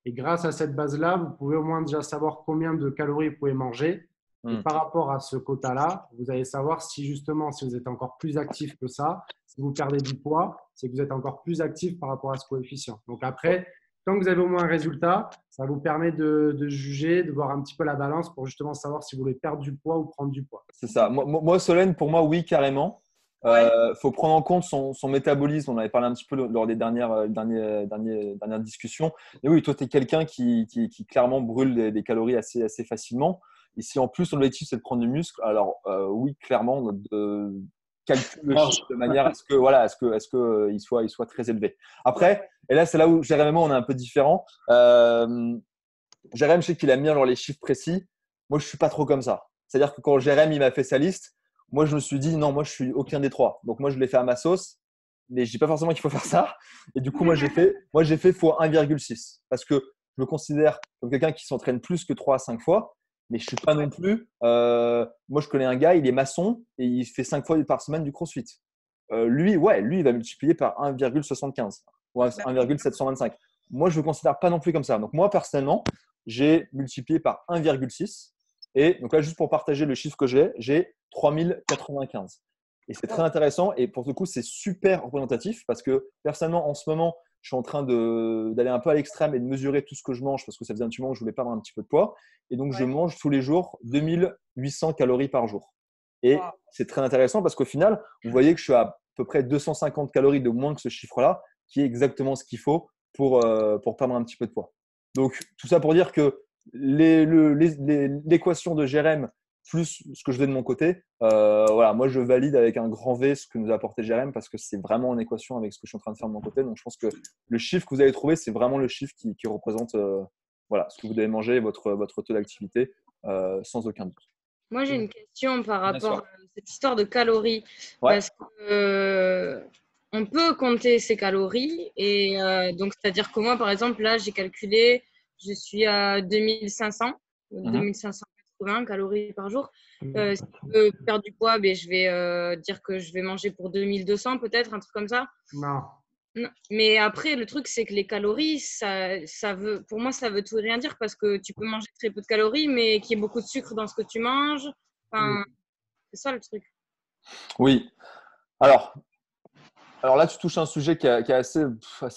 Et grâce à cette base-là, vous pouvez au moins déjà savoir combien de calories vous pouvez manger. Et par rapport à ce quota-là, vous allez savoir si justement, si vous êtes encore plus actif que ça, si vous perdez du poids, c'est que vous êtes encore plus actif par rapport à ce coefficient. Donc après, tant que vous avez au moins un résultat, ça vous permet de juger, de voir un petit peu la balance pour justement savoir si vous voulez perdre du poids ou prendre du poids. C'est ça. Moi, Solène, pour moi, oui, carrément. Faut prendre en compte son métabolisme. On avait parlé un petit peu lors des dernières discussions. Et oui, toi, tu es quelqu'un qui clairement brûle des calories assez facilement. Et si en plus, ton objectif, c'est de prendre du muscle, alors oui, clairement, de calculer le chiffre de manière à ce que il soit très élevé. Après, et là, c'est là où Jérém et moi, on est un peu différents. Jérém, je sais qu'il aime bien les chiffres précis. Moi, je ne suis pas trop comme ça. C'est-à-dire que quand Jérém il m'a fait sa liste, moi, je me suis dit, non, moi, je suis aucun des trois. Donc, moi, je l'ai fait à ma sauce, mais je dis pas forcément qu'il faut faire ça. Et du coup, moi, j'ai fait fois 1,6 parce que je me considère comme quelqu'un qui s'entraîne plus que 3 à 5 fois, mais je suis pas non plus. Moi, je connais un gars, il est maçon et il fait 5 fois par semaine du crossfit. Lui, il va multiplier par 1,75 ou 1,725. Moi, je ne me considère pas non plus comme ça. Donc, moi, personnellement, j'ai multiplié par 1,6. Et donc là, juste pour partager le chiffre que j'ai 3095. Et c'est très intéressant. Et pour le coup, c'est super représentatif parce que personnellement, en ce moment, je suis en train d'aller un peu à l'extrême et de mesurer tout ce que je mange parce que ça faisait un petit moment que je voulais perdre un petit peu de poids. Et donc, je mange tous les jours 2800 calories par jour. Et c'est très intéressant parce qu'au final, vous voyez que je suis à peu près 250 calories de moins que ce chiffre-là, qui est exactement ce qu'il faut pour perdre un petit peu de poids. Donc, tout ça pour dire que l'équation de Jérém plus ce que je fais de mon côté, voilà, moi je valide avec un grand V ce que nous a apporté Jérém parce que c'est vraiment en équation avec ce que je suis en train de faire de mon côté. Donc je pense que le chiffre que vous avez trouvé, c'est vraiment le chiffre qui représente voilà, ce que vous devez manger, votre taux d'activité, sans aucun doute. Moi, j'ai une question par rapport à cette histoire de calories. Ouais. Parce que on peut compter ses calories. Et donc, c'est-à-dire que moi, par exemple, là, j'ai calculé, je suis à 2500, 2580 calories par jour. Si je veux perdre du poids, ben, je vais dire que je vais manger pour 2200 peut-être, un truc comme ça. Non. Non. Mais après, le truc, c'est que les calories, pour moi, ça veut tout et rien dire parce que tu peux manger très peu de calories, mais qu'il y ait beaucoup de sucre dans ce que tu manges. Enfin, c'est ça le truc. Oui. Alors là, tu touches un sujet qui est assez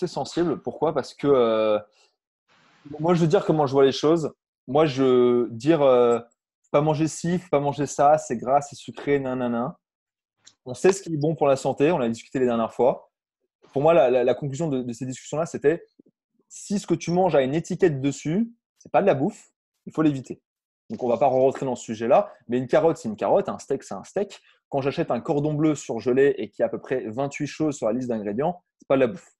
sensible. Pourquoi? Parce que moi, je veux dire comment je vois les choses. Moi, je dire faut pas manger ci, faut pas manger ça, c'est gras, c'est sucré, nanana. On sait ce qui est bon pour la santé. On a discuté les dernières fois. Pour moi, la conclusion de ces discussions-là, c'était si ce que tu manges a une étiquette dessus, c'est pas de la bouffe, il faut l'éviter. Donc, on ne va pas rentrer dans ce sujet-là, mais une carotte, c'est une carotte, un steak, c'est un steak. Quand j'achète un cordon bleu surgelé et qui a à peu près 28 choses sur la liste d'ingrédients, c'est pas de la bouffe.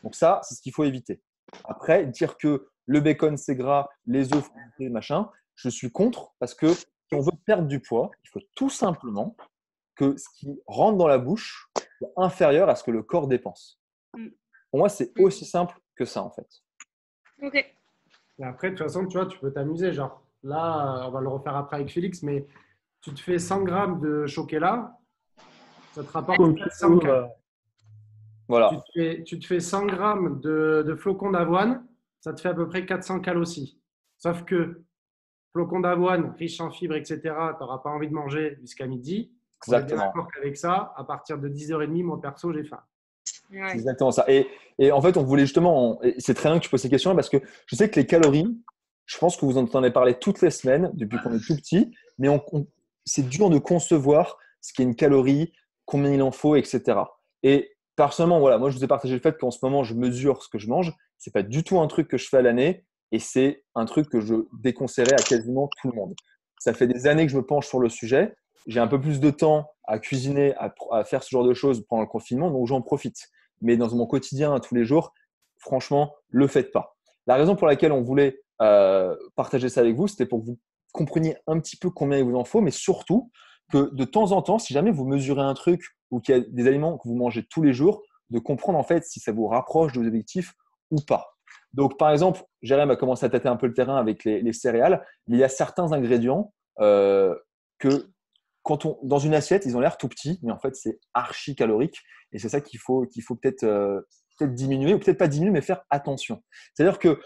Donc ça, c'est ce qu'il faut éviter. Après, dire que le bacon, c'est gras, les œufs, c'est machin, je suis contre parce que si on veut perdre du poids, il faut tout simplement que ce qui rentre dans la bouche soit inférieur à ce que le corps dépense. Pour moi, c'est aussi simple que ça, en fait. Ok. Et après, de toute façon, tu vois, tu peux t'amuser. Genre, là, on va le refaire après avec Félix, mais tu te fais 100 grammes de chocolat, ça te rapporte 400 calories. Voilà. Tu te fais 100 grammes de flocons d'avoine, ça te fait à peu près 400 calories aussi. Sauf que flocons d'avoine, riches en fibres, etc., tu n'auras pas envie de manger jusqu'à midi. Exactement. Avec ça, à partir de 10h30, moi perso, j'ai faim. Ouais. C'est exactement ça. Et en fait, on voulait justement, c'est très bien que tu poses ces questions parce que je sais que les calories, je pense que vous en entendez parler toutes les semaines depuis qu'on est tout petit, mais c'est dur de concevoir ce qu'est une calorie, combien il en faut, etc. Et personnellement, voilà, moi je vous ai partagé le fait qu'en ce moment, je mesure ce que je mange. Ce n'est pas du tout un truc que je fais à l'année et c'est un truc que je déconseillerais à quasiment tout le monde. Ça fait des années que je me penche sur le sujet. J'ai un peu plus de temps à cuisiner, à faire ce genre de choses pendant le confinement, donc j'en profite. Mais dans mon quotidien, tous les jours, franchement, le faites pas. La raison pour laquelle on voulait partager ça avec vous, c'était pour que vous compreniez un petit peu combien il vous en faut, mais surtout que de temps en temps, si jamais vous mesurez un truc ou qu'il y a des aliments que vous mangez tous les jours, de comprendre en fait si ça vous rapproche de vos objectifs ou pas. Donc, par exemple, Jérém a commencé à tâter un peu le terrain avec les céréales. Il y a certains ingrédients que dans une assiette, ils ont l'air tout petits, mais en fait, c'est archi calorique. Et c'est ça qu'il faut peut-être diminuer, ou peut-être pas diminuer, mais faire attention. C'est-à-dire que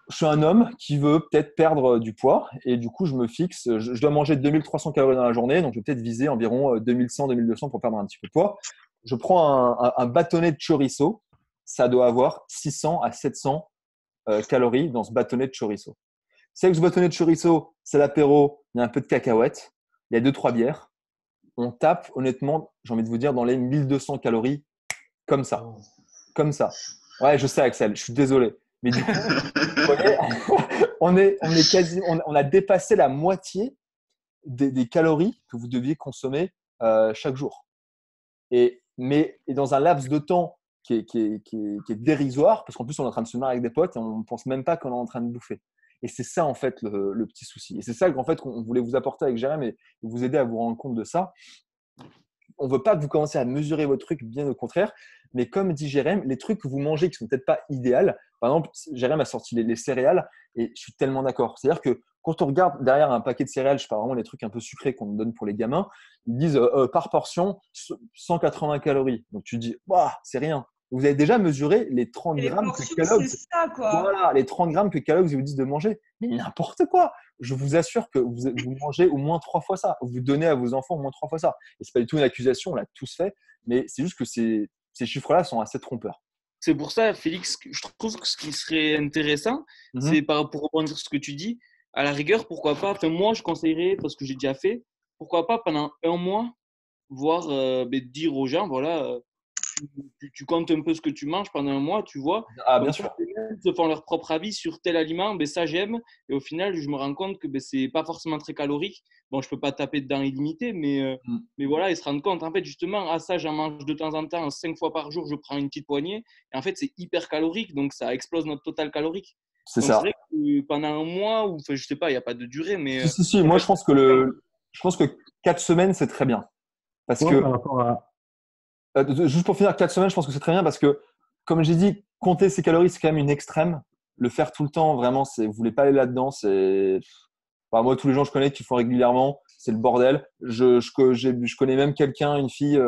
je suis un homme qui veut peut-être perdre du poids, et du coup, je me fixe, je dois manger 2300 calories dans la journée, donc je vais peut-être viser environ 2100, 2200 pour perdre un petit peu de poids. Je prends un bâtonnet de chorizo, ça doit avoir 600 à 700 calories dans ce bâtonnet de chorizo. C'est que ce bâtonnet de chorizo, c'est l'apéro, il y a un peu de cacahuètes, il y a 2-3 bières. On tape, honnêtement, j'ai envie de vous dire, dans les 1200 calories, comme ça. Comme ça. Ouais, je sais, Axel, je suis désolé. Mais du coup, vous voyez, on a dépassé la moitié des calories que vous deviez consommer chaque jour. Et dans un laps de temps qui est dérisoire, parce qu'en plus, on est en train de se marrer avec des potes et on ne pense même pas qu'on est en train de bouffer. Et c'est ça, en fait, le petit souci. Et c'est ça qu'en fait, qu'on voulait vous apporter avec Jérém et vous aider à vous rendre compte de ça. On ne veut pas que vous commenciez à mesurer vos trucs, bien au contraire. Mais comme dit Jérém, les trucs que vous mangez qui ne sont peut-être pas idéaux, par exemple, Jérém a sorti les céréales et je suis tellement d'accord. C'est-à-dire que quand on regarde derrière un paquet de céréales, je sais pas vraiment les trucs un peu sucrés qu'on donne pour les gamins, ils disent par portion 180 calories. Donc tu dis, c'est rien. Vous avez déjà mesuré les 30 Et les grammes que portions, Kellogg's, c'est ça, quoi. voilà, les 30 grammes que Kellogg's vous disent de manger. Mais n'importe quoi. Je vous assure que vous mangez au moins 3 fois ça. Vous donnez à vos enfants au moins 3 fois ça. Et c'est pas du tout une accusation, on l'a tous fait. Mais c'est juste que ces chiffres-là sont assez trompeurs. C'est pour ça, Félix, que je trouve que ce qui serait intéressant, c'est pour rebondir sur ce que tu dis, à la rigueur, pourquoi pas, moi je conseillerais, parce que j'ai déjà fait, pourquoi pas pendant un mois, voir, dire aux gens, voilà, tu comptes un peu ce que tu manges pendant un mois, tu vois. Ah, bien sûr. Ils se font leur propre avis sur tel aliment, ça j'aime. Et au final, je me rends compte que c'est pas forcément très calorique. Bon, je peux pas taper dedans illimité, mais voilà, ils se rendent compte. En fait, justement, ça, j'en mange de temps en temps, 5 fois par jour, je prends une petite poignée. Et en fait, c'est hyper calorique, donc ça explose notre total calorique. C'est ça. C'est vrai que pendant un mois, ou je sais pas, il n'y a pas de durée, mais. Si. Moi, je pense que 4 semaines, c'est très bien. Parce que. Par rapport à… Juste pour finir, 4 semaines, je pense que c'est très bien parce que, comme j'ai dit, compter ses calories, c'est quand même une extrême. Le faire tout le temps, vraiment, vous ne voulez pas aller là-dedans. Moi, tous les gens que je connais qui font régulièrement, c'est le bordel. Je connais même quelqu'un, une fille,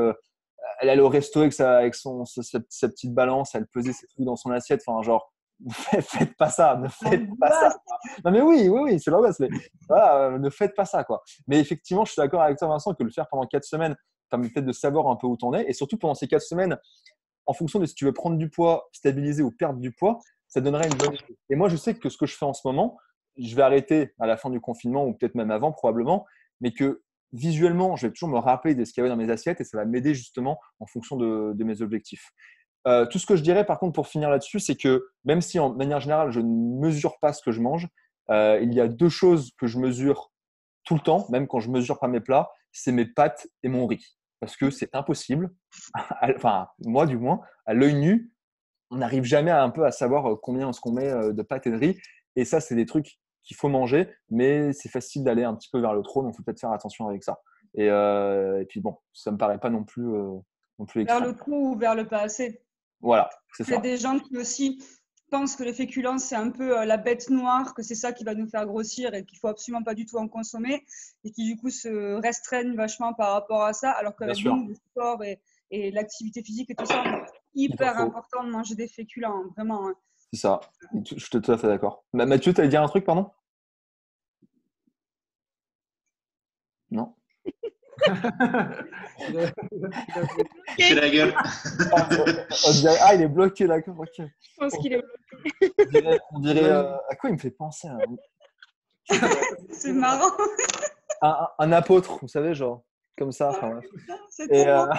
elle allait au resto avec sa petite balance, elle pesait ses trucs dans son assiette. Enfin, genre, faites pas ça, ne faites pas ça. Non, mais oui, c'est l'angoisse. Mais voilà, ne faites pas ça, quoi. Mais effectivement, je suis d'accord avec toi, Vincent, que le faire pendant 4 semaines, permet peut-être de savoir un peu où tu en es. Et surtout, pendant ces 4 semaines, en fonction de si tu veux prendre du poids, stabiliser ou perdre du poids, ça donnerait une bonne idée. Et moi, je sais que ce que je fais en ce moment, je vais arrêter à la fin du confinement ou peut-être même avant probablement, mais que visuellement, je vais toujours me rappeler de ce qu'il y avait dans mes assiettes et ça va m'aider justement en fonction de mes objectifs. Tout ce que je dirais par contre pour finir là-dessus, c'est que même si en manière générale, je ne mesure pas ce que je mange, il y a 2 choses que je mesure tout le temps, même quand je ne mesure pas mes plats, c'est mes pâtes et mon riz. Parce que c'est impossible, enfin moi du moins, à l'œil nu, on n'arrive jamais à savoir combien est-ce qu'on met de pâtes et de riz. Et ça, c'est des trucs qu'il faut manger, mais c'est facile d'aller un petit peu vers le trop, donc il faut peut-être faire attention avec ça. Et puis bon, ça me paraît pas non plus extrême. Vers le trop ou vers le pas assez. Voilà, c'est ça. Il y a des gens qui aussi pensent que les féculents, c'est un peu la bête noire, que c'est ça qui va nous faire grossir et qu'il ne faut absolument pas du tout en consommer et qui du coup se restreignent vachement par rapport à ça, alors que le sport et l'activité physique et tout ça, c'est hyper important de manger des féculents, vraiment. C'est ça, je suis tout à fait d'accord. Mathieu, tu allais dire un truc, pardon ? Non ? Il fait la gueule. Il est bloqué, d'accord. Okay. Je pense qu'il est bloqué. On dirait à quoi il me fait penser C'est marrant. Un apôtre, vous savez, genre comme ça. Enfin, c'est trop bon.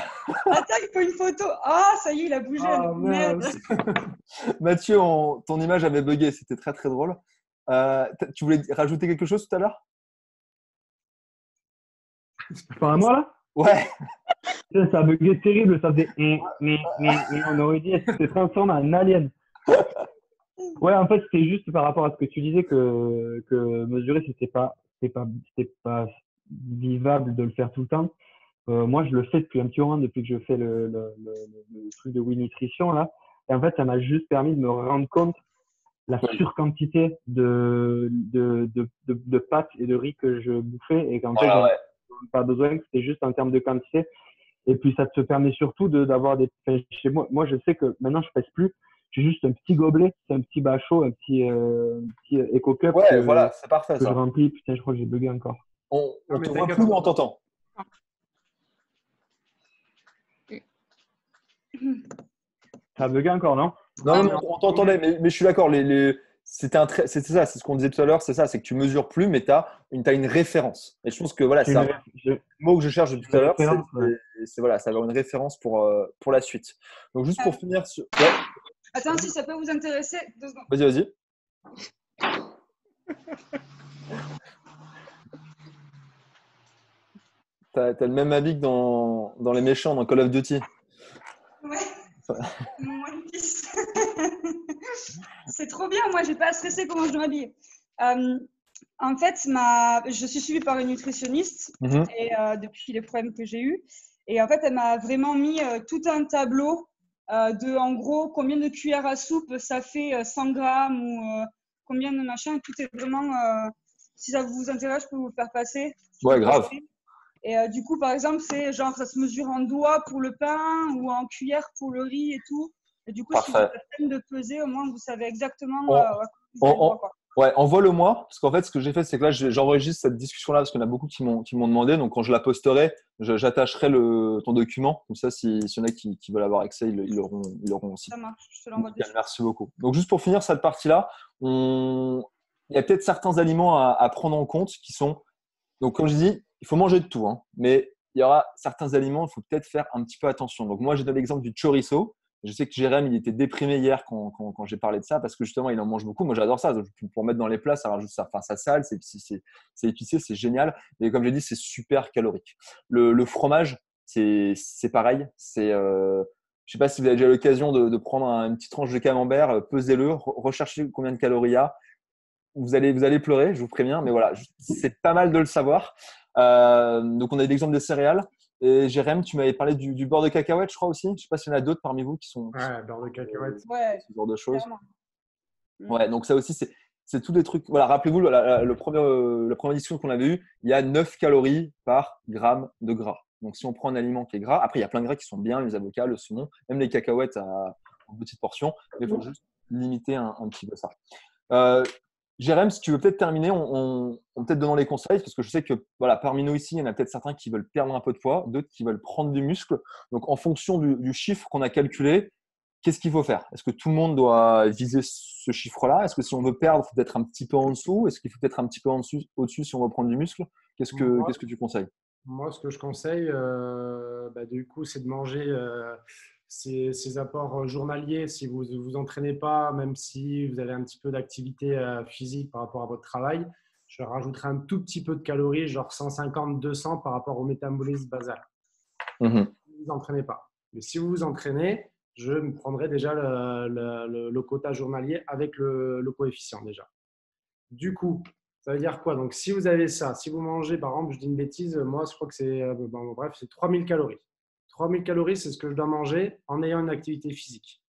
Attends, il faut une photo. Ah, ça y est, il a bougé. Merde. Mathieu, ton image avait bugué. C'était très très drôle. Tu voulais rajouter quelque chose tout à l'heure ? C'est pas à moi là ? Ouais. Ça a bugué terrible, ça faisait on aurait dit elle s'est transformée en alien. Ouais, en fait, c'était juste par rapport à ce que tu disais que mesurer, c'était pas vivable de le faire tout le temps. Moi, je le fais depuis un petit moment, depuis que je fais le truc de We Nutrition là. Et en fait, ça m'a juste permis de me rendre compte la surquantité de pâtes et de riz que je bouffais et qu'en fait, pas besoin, c'était juste en termes de quantité. Et puis, ça te permet surtout d'avoir des… Chez moi, je sais que maintenant, je pèse plus. J'ai juste un petit gobelet, c'est un petit bachot, un petit Eco Cup. Ouais, voilà, c'est parfait que ça. je remplis. Putain, je crois que j'ai bugué encore. On te voit plus, mais on t'entend. Ça a bugué encore, non ? Non, on t'entendait, mais je suis d'accord. C'était ça, c'est ce qu'on disait tout à l'heure, c'est ça, c'est que tu mesures plus, mais tu as une référence. Et je pense que voilà, c'est le mot que je cherche depuis tout à l'heure, c'est voilà, ça va avoir une référence pour la suite. Donc juste pour finir sur… Ouais. Attends, si ça peut vous intéresser, 2 secondes. Vas-y. T'as le même habit que dans les méchants, dans Call of Duty. Ouais. Mon One Piece. C'est trop bien, moi j'ai pas à stresser comment je dois m'habiller. En fait, je suis suivie par une nutritionniste et, depuis les problèmes que j'ai eus. Et en fait, elle m'a vraiment mis tout un tableau de, en gros, combien de cuillères à soupe ça fait 100 grammes ou combien de machin. Tout est vraiment… si ça vous intéresse, je peux vous le faire passer. Ouais, grave. Et du coup, par exemple, c'est genre, ça se mesure en doigts pour le pain ou en cuillère pour le riz et tout. Et du coup, si vous avez la peine de peser, au moins, vous savez exactement Ouais, envoie-le-moi. Parce qu'en fait, ce que j'ai fait, c'est que là, j'enregistre cette discussion-là parce qu'il y en a beaucoup qui m'ont demandé. Donc, quand je la posterai, j'attacherai ton document. Comme ça, s'il y en a qui veulent avoir accès, ils l'auront aussi. Ça marche, je te l'envoie dessus. Merci beaucoup. Donc, juste pour finir cette partie-là, il y a peut-être certains aliments à prendre en compte qui sont… Donc, comme je dis, il faut manger de tout, hein, mais il y aura certains aliments, il faut peut-être faire un petit peu attention. Donc, moi, j'ai donné l'exemple du chorizo. Je sais que Jérém, il était déprimé hier quand j'ai parlé de ça parce que justement, il en mange beaucoup. Moi, j'adore ça. Pour mettre dans les plats, ça rajoute ça. Enfin, ça sale, c'est épicé, c'est génial. Et comme j'ai dit, c'est super calorique. Le fromage, c'est pareil. Je ne sais pas si vous avez déjà l'occasion de prendre une petite tranche de camembert, pesez-le, recherchez combien de calories il y a. Vous allez pleurer, je vous préviens. Mais voilà, c'est pas mal de le savoir. Donc, on a l'exemple des céréales. Et Jérém, tu m'avais parlé du beurre de cacahuète, je crois aussi. Je ne sais pas s'il y en a d'autres parmi vous qui sont… Ouais, beurre de cacahuète. Ce genre de choses. Ouais, donc ça aussi, c'est tous des trucs… Voilà, rappelez-vous, la première discussion qu'on avait eue, il y a 9 calories par gramme de gras. Donc, si on prend un aliment qui est gras, après, il y a plein de gras qui sont bien, les avocats, le saumon, même les cacahuètes en petites portions. Mais il faut juste limiter un petit peu ça. Jérém, si tu veux peut-être terminer, on peut-être donnant les conseils, parce que je sais que voilà, parmi nous ici, il y en a peut-être certains qui veulent perdre un peu de poids, d'autres qui veulent prendre du muscle. Donc, en fonction du chiffre qu'on a calculé, qu'est-ce qu'il faut faire? Est-ce que tout le monde doit viser ce chiffre-là? Est-ce que si on veut perdre, il faut peut-être un petit peu en dessous? Est-ce qu'il faut peut-être un petit peu au-dessus si on veut prendre du muscle? Qu'est-ce que tu conseilles? Moi, ce que je conseille, du coup, c'est de manger ces apports journaliers. Si vous ne vous entraînez pas, même si vous avez un petit peu d'activité physique par rapport à votre travail, je rajouterai un tout petit peu de calories, genre 150, 200 par rapport au métabolisme basal. Si vous ne vous entraînez pas. Mais si vous vous entraînez, je me prendrai déjà le quota journalier avec le coefficient déjà. Du coup, ça veut dire quoi? Donc, si vous avez ça, si vous mangez, par exemple, je dis une bêtise, moi, je crois que c'est c'est 3000 calories. 3000 calories, c'est ce que je dois manger en ayant une activité physique.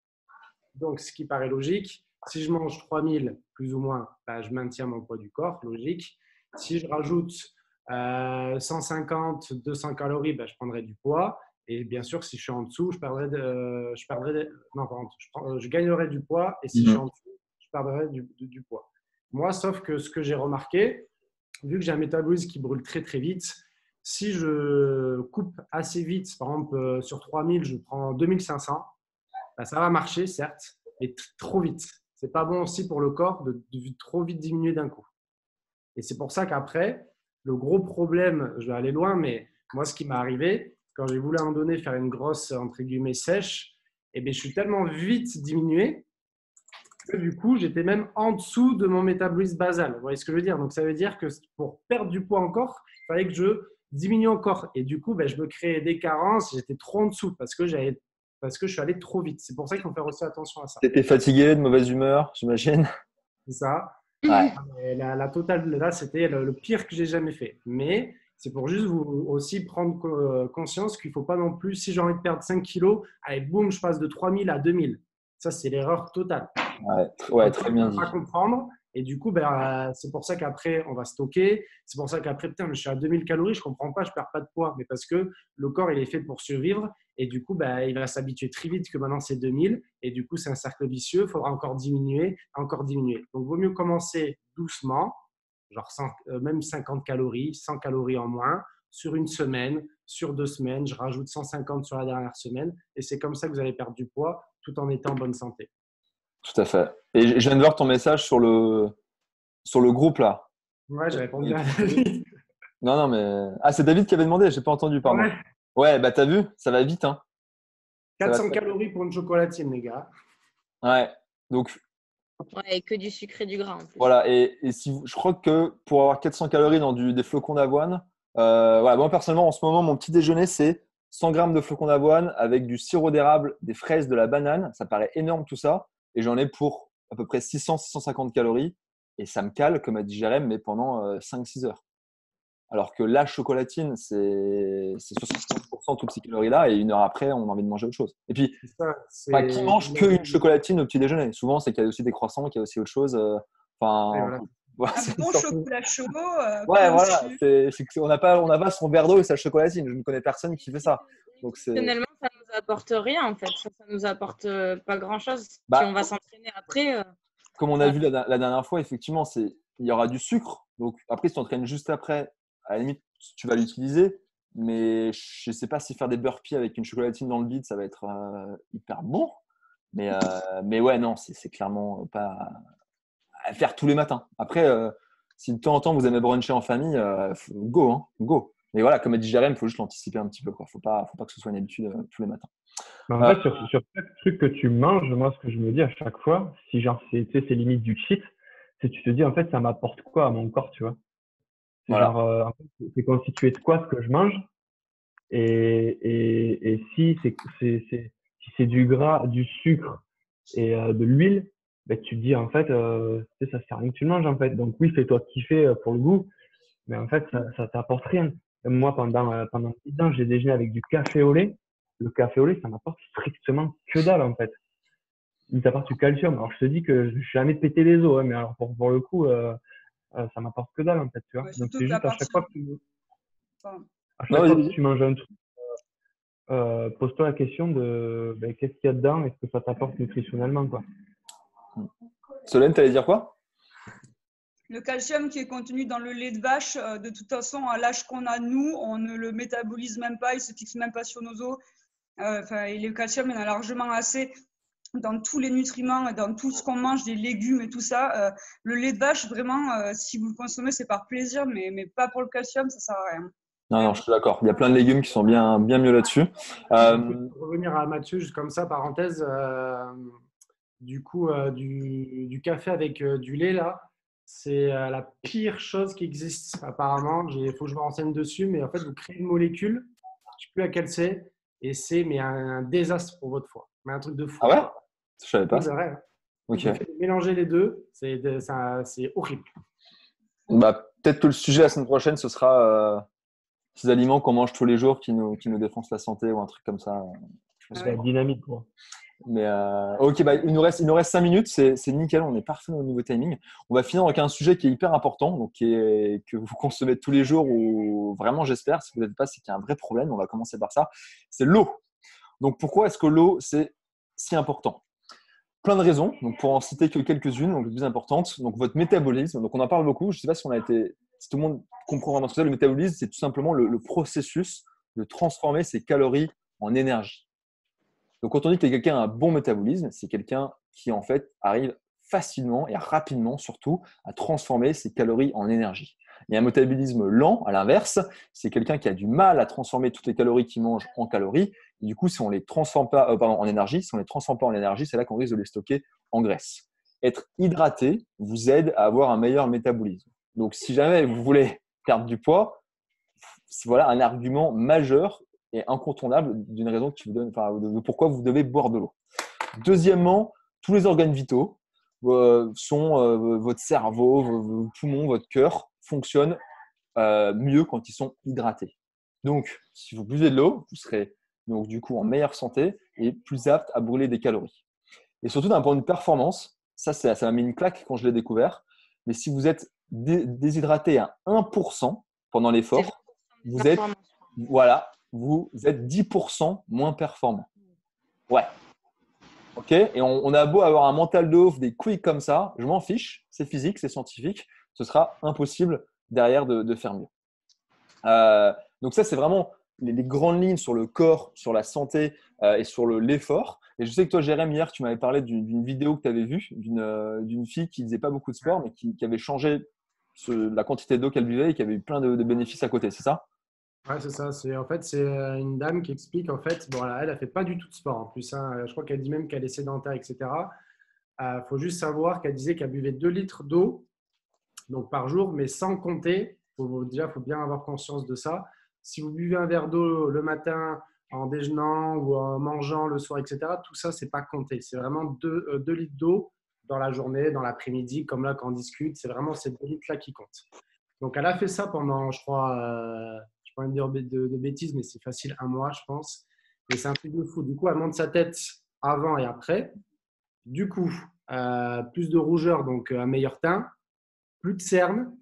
Donc, ce qui paraît logique, si je mange 3000 plus ou moins, je maintiens mon poids du corps, logique. Si je rajoute 150, 200 calories, je prendrai du poids. Et bien sûr, si je suis en dessous, je gagnerai du poids. Et si je suis en dessous, je perdrai du poids. Moi, sauf que ce que j'ai remarqué, vu que j'ai un métabolisme qui brûle très très vite, si je coupe assez vite, par exemple sur 3000, je prends 2500, ça va marcher certes, mais trop vite. Ce n'est pas bon aussi pour le corps de trop vite diminuer d'un coup. Et c'est pour ça qu'après, le gros problème, je vais aller loin, mais moi, ce qui m'est arrivé, quand j'ai voulu à un moment donné faire une grosse, entre guillemets, sèche, je suis tellement vite diminué que du coup, j'étais même en dessous de mon métabolisme basal. Vous voyez ce que je veux dire? Donc, ça veut dire que pour perdre du poids encore, il fallait que je diminue encore. Et du coup, je me créais des carences. J'étais trop en dessous parce que je suis allé trop vite. C'est pour ça qu'il faut faire aussi attention à ça. Tu étais fatigué, de mauvaise humeur, j'imagine? C'est ça. Ouais. La totale, là, c'était le pire que j'ai jamais fait. Mais c'est pour juste vous aussi prendre conscience qu'il ne faut pas non plus, si j'ai envie de perdre 5 kilos, allez, boum, je passe de 3000 à 2000. Ça, c'est l'erreur totale. Ouais, très bien dit. On va comprendre. Et du coup, c'est pour ça qu'après, on va stocker. C'est pour ça qu'après, putain, je suis à 2000 calories, je ne comprends pas, je ne perds pas de poids. Mais parce que le corps, il est fait pour survivre. Et du coup, il va s'habituer très vite que maintenant, c'est 2000. Et du coup, c'est un cercle vicieux. Il faudra encore diminuer, encore diminuer. Donc, il vaut mieux commencer doucement, genre même 50 calories, 100 calories en moins, sur une semaine, sur 2 semaines. Je rajoute 150 sur la dernière semaine. Et c'est comme ça que vous allez perdre du poids tout en étant en bonne santé. Tout à fait. Et je viens de voir ton message sur le groupe là. Ouais, j'ai répondu à David. Non, mais… Ah, c'est David qui avait demandé, je n'ai pas entendu, pardon. Ouais, t'as vu, ça va vite. Hein. 400 calories pour une chocolatine, les gars. Ouais, donc… Ouais, et que du sucre et du gras en plus. Voilà, et je crois que pour avoir 400 calories dans des flocons d'avoine, moi personnellement, en ce moment, mon petit déjeuner, c'est 100 grammes de flocons d'avoine avec du sirop d'érable, des fraises, de la banane. Ça paraît énorme tout ça. Et j'en ai pour à peu près 600-650 calories. et ça me cale, comme a dit Jérém, mais pendant 5-6 heures. Alors que la chocolatine, c'est 75% toutes ces calories-là, et 1 heure après, on a envie de manger autre chose. Et puis, qui mange qu'une chocolatine au petit déjeuner? Souvent, c'est qu'il y a aussi des croissants, qu'il y a aussi autre chose. Un bon chocolat chaud. Ouais, voilà. On n'a pas son verre d'eau et sa chocolatine. Je ne connais personne qui fait ça. Donc, personnellement, ça ne nous apporte rien en fait. Ça ne nous apporte pas grand-chose. Si on va s'entraîner après. Comme on a vu la dernière fois, effectivement, il y aura du sucre. Donc après, si tu t'entraînes juste après, à la limite, tu vas l'utiliser. Mais je ne sais pas si faire des burpees avec une chocolatine dans le bide, ça va être hyper bon. Mais ouais, non, c'est clairement pas à faire tous les matins. Après, si de temps en temps vous aimez bruncher en famille, go, hein, go. Mais voilà, comme a dit Jérém, il faut juste l'anticiper un petit peu. Il ne faut pas que ce soit une habitude tous les matins. En fait, sur chaque truc que tu manges, moi, ce que je me dis à chaque fois, si genre c'est limite du cheat, c'est tu te dis en fait, ça m'apporte quoi à mon corps, tu vois. Voilà. Genre, en fait, c'est constitué de quoi ce que je mange, et si c'est du gras, du sucre et de l'huile, ben, tu te dis en fait, ça sert à rien que tu le manges en fait. Donc oui, fais-toi kiffer pour le goût, mais en fait, ça t'apporte rien. Moi, pendant 10 ans, j'ai déjeuné avec du café au lait. Le café au lait, ça m'apporte strictement que dalle, en fait. Il t'apporte du calcium. Alors, je te dis que je n'ai jamais pété les os, hein, mais alors pour le coup, ça m'apporte que dalle, en fait, tu vois. Ouais, donc, c'est juste à chaque fois que tu manges un truc, pose-toi la question de qu'est-ce qu'il y a dedans, est-ce que ça t'apporte nutritionnellement, quoi. Solène, tu allais dire quoi? Le calcium qui est contenu dans le lait de vache, de toute façon, à l'âge qu'on a, nous, on ne le métabolise même pas, il ne se fixe même pas sur nos os. Et le calcium, il y en a largement assez dans tous les nutriments, dans tout ce qu'on mange, des légumes et tout ça. Le lait de vache, vraiment, si vous le consommez, c'est par plaisir, mais pas pour le calcium, ça ne sert à rien. Non, je suis d'accord. Il y a plein de légumes qui sont bien mieux là-dessus. Pour revenir à Mathieu, juste comme ça, parenthèse, du coup, du café avec du lait, là, c'est la pire chose qui existe, apparemment. Il faut que je me renseigne dessus, mais en fait, vous créez une molécule, je ne sais plus laquelle c'est, et c'est un désastre pour votre foie. Mais un truc de fou. Ah ouais? Je ne savais pas. C'est vrai. Hein. Ok. Vous mélanger les deux, c'est horrible. Bah, peut-être que le sujet la semaine prochaine, ce sera ces aliments qu'on mange tous les jours qui nous défoncent la santé ou un truc comme ça. C'est la dynamique, quoi. Mais ok, bah, il nous reste 5 minutes, c'est nickel, on est parfait au niveau timing. On va finir avec un sujet qui est hyper important, donc que vous consommez tous les jours, ou vraiment j'espère, si vous n'êtes pas, c'est qu'il y a un vrai problème. On va commencer par ça, c'est l'eau. Donc pourquoi est-ce que l'eau c'est si important? Plein de raisons, donc pour en citer que quelques-unes, donc les plus importantes. Donc votre métabolisme, donc on en parle beaucoup, je ne sais pas si tout le monde comprend vraiment ce que c'est. Le métabolisme, c'est tout simplement le processus de transformer ses calories en énergie. Donc, quand on dit que quelqu'un a un bon métabolisme, c'est quelqu'un qui, en fait, arrive facilement et rapidement, surtout, à transformer ses calories en énergie. Il y a un métabolisme lent, à l'inverse, c'est quelqu'un qui a du mal à transformer toutes les calories qu'il mange en calories. Et du coup, si on ne les transforme pas en énergie, si on ne les transforme pas en énergie, c'est là qu'on risque de les stocker en graisse. Être hydraté vous aide à avoir un meilleur métabolisme. Donc, si jamais vous voulez perdre du poids, voilà un argument majeur et incontournable d'une raison qui vous donne, de pourquoi vous devez boire de l'eau. Deuxièmement, tous les organes vitaux sont votre cerveau, vos poumons, votre cœur fonctionnent mieux quand ils sont hydratés. Donc, si vous buvez de l'eau, vous serez donc du coup en meilleure santé et plus apte à brûler des calories. Et surtout d'un point de vue performance, ça m'a mis une claque quand je l'ai découvert. Mais si vous êtes déshydraté à 1% pendant l'effort, vous êtes 10% moins performant. Ouais. Ok. Et on a beau avoir un mental de ouf, des quicks comme ça, je m'en fiche. C'est physique, c'est scientifique. Ce sera impossible derrière de faire mieux. Donc ça, c'est vraiment les grandes lignes sur le corps, sur la santé et sur l'effort. Et je sais que toi, Jérém, hier, tu m'avais parlé d'une vidéo que tu avais vue d'une fille qui ne faisait pas beaucoup de sport, mais qui avait changé la quantité d'eau qu'elle buvait et qui avait eu plein de bénéfices à côté. C'est ça? Ouais, c'est ça. C'est une dame qui explique, en fait, bon, elle ne fait pas du tout de sport en plus. Hein. Je crois qu'elle dit même qu'elle est sédentaire, etc. Faut juste savoir qu'elle disait qu'elle buvait 2 litres d'eau donc par jour, mais sans compter. Déjà, il faut bien avoir conscience de ça. Si vous buvez un verre d'eau le matin, en déjeunant ou en mangeant le soir, etc., tout ça, ce n'est pas compté. C'est vraiment 2 litres d'eau dans la journée, dans l'après-midi, comme là quand on discute. C'est vraiment ces 2 litres-là qui comptent. Donc, elle a fait ça pendant, je crois, je ne peux pas dire de bêtises, mais c'est facile, 1 mois, je pense. Et c'est un truc de fou. Du coup, elle monte sa tête avant et après. Du coup, plus de rougeur, donc un meilleur teint, plus de cernes.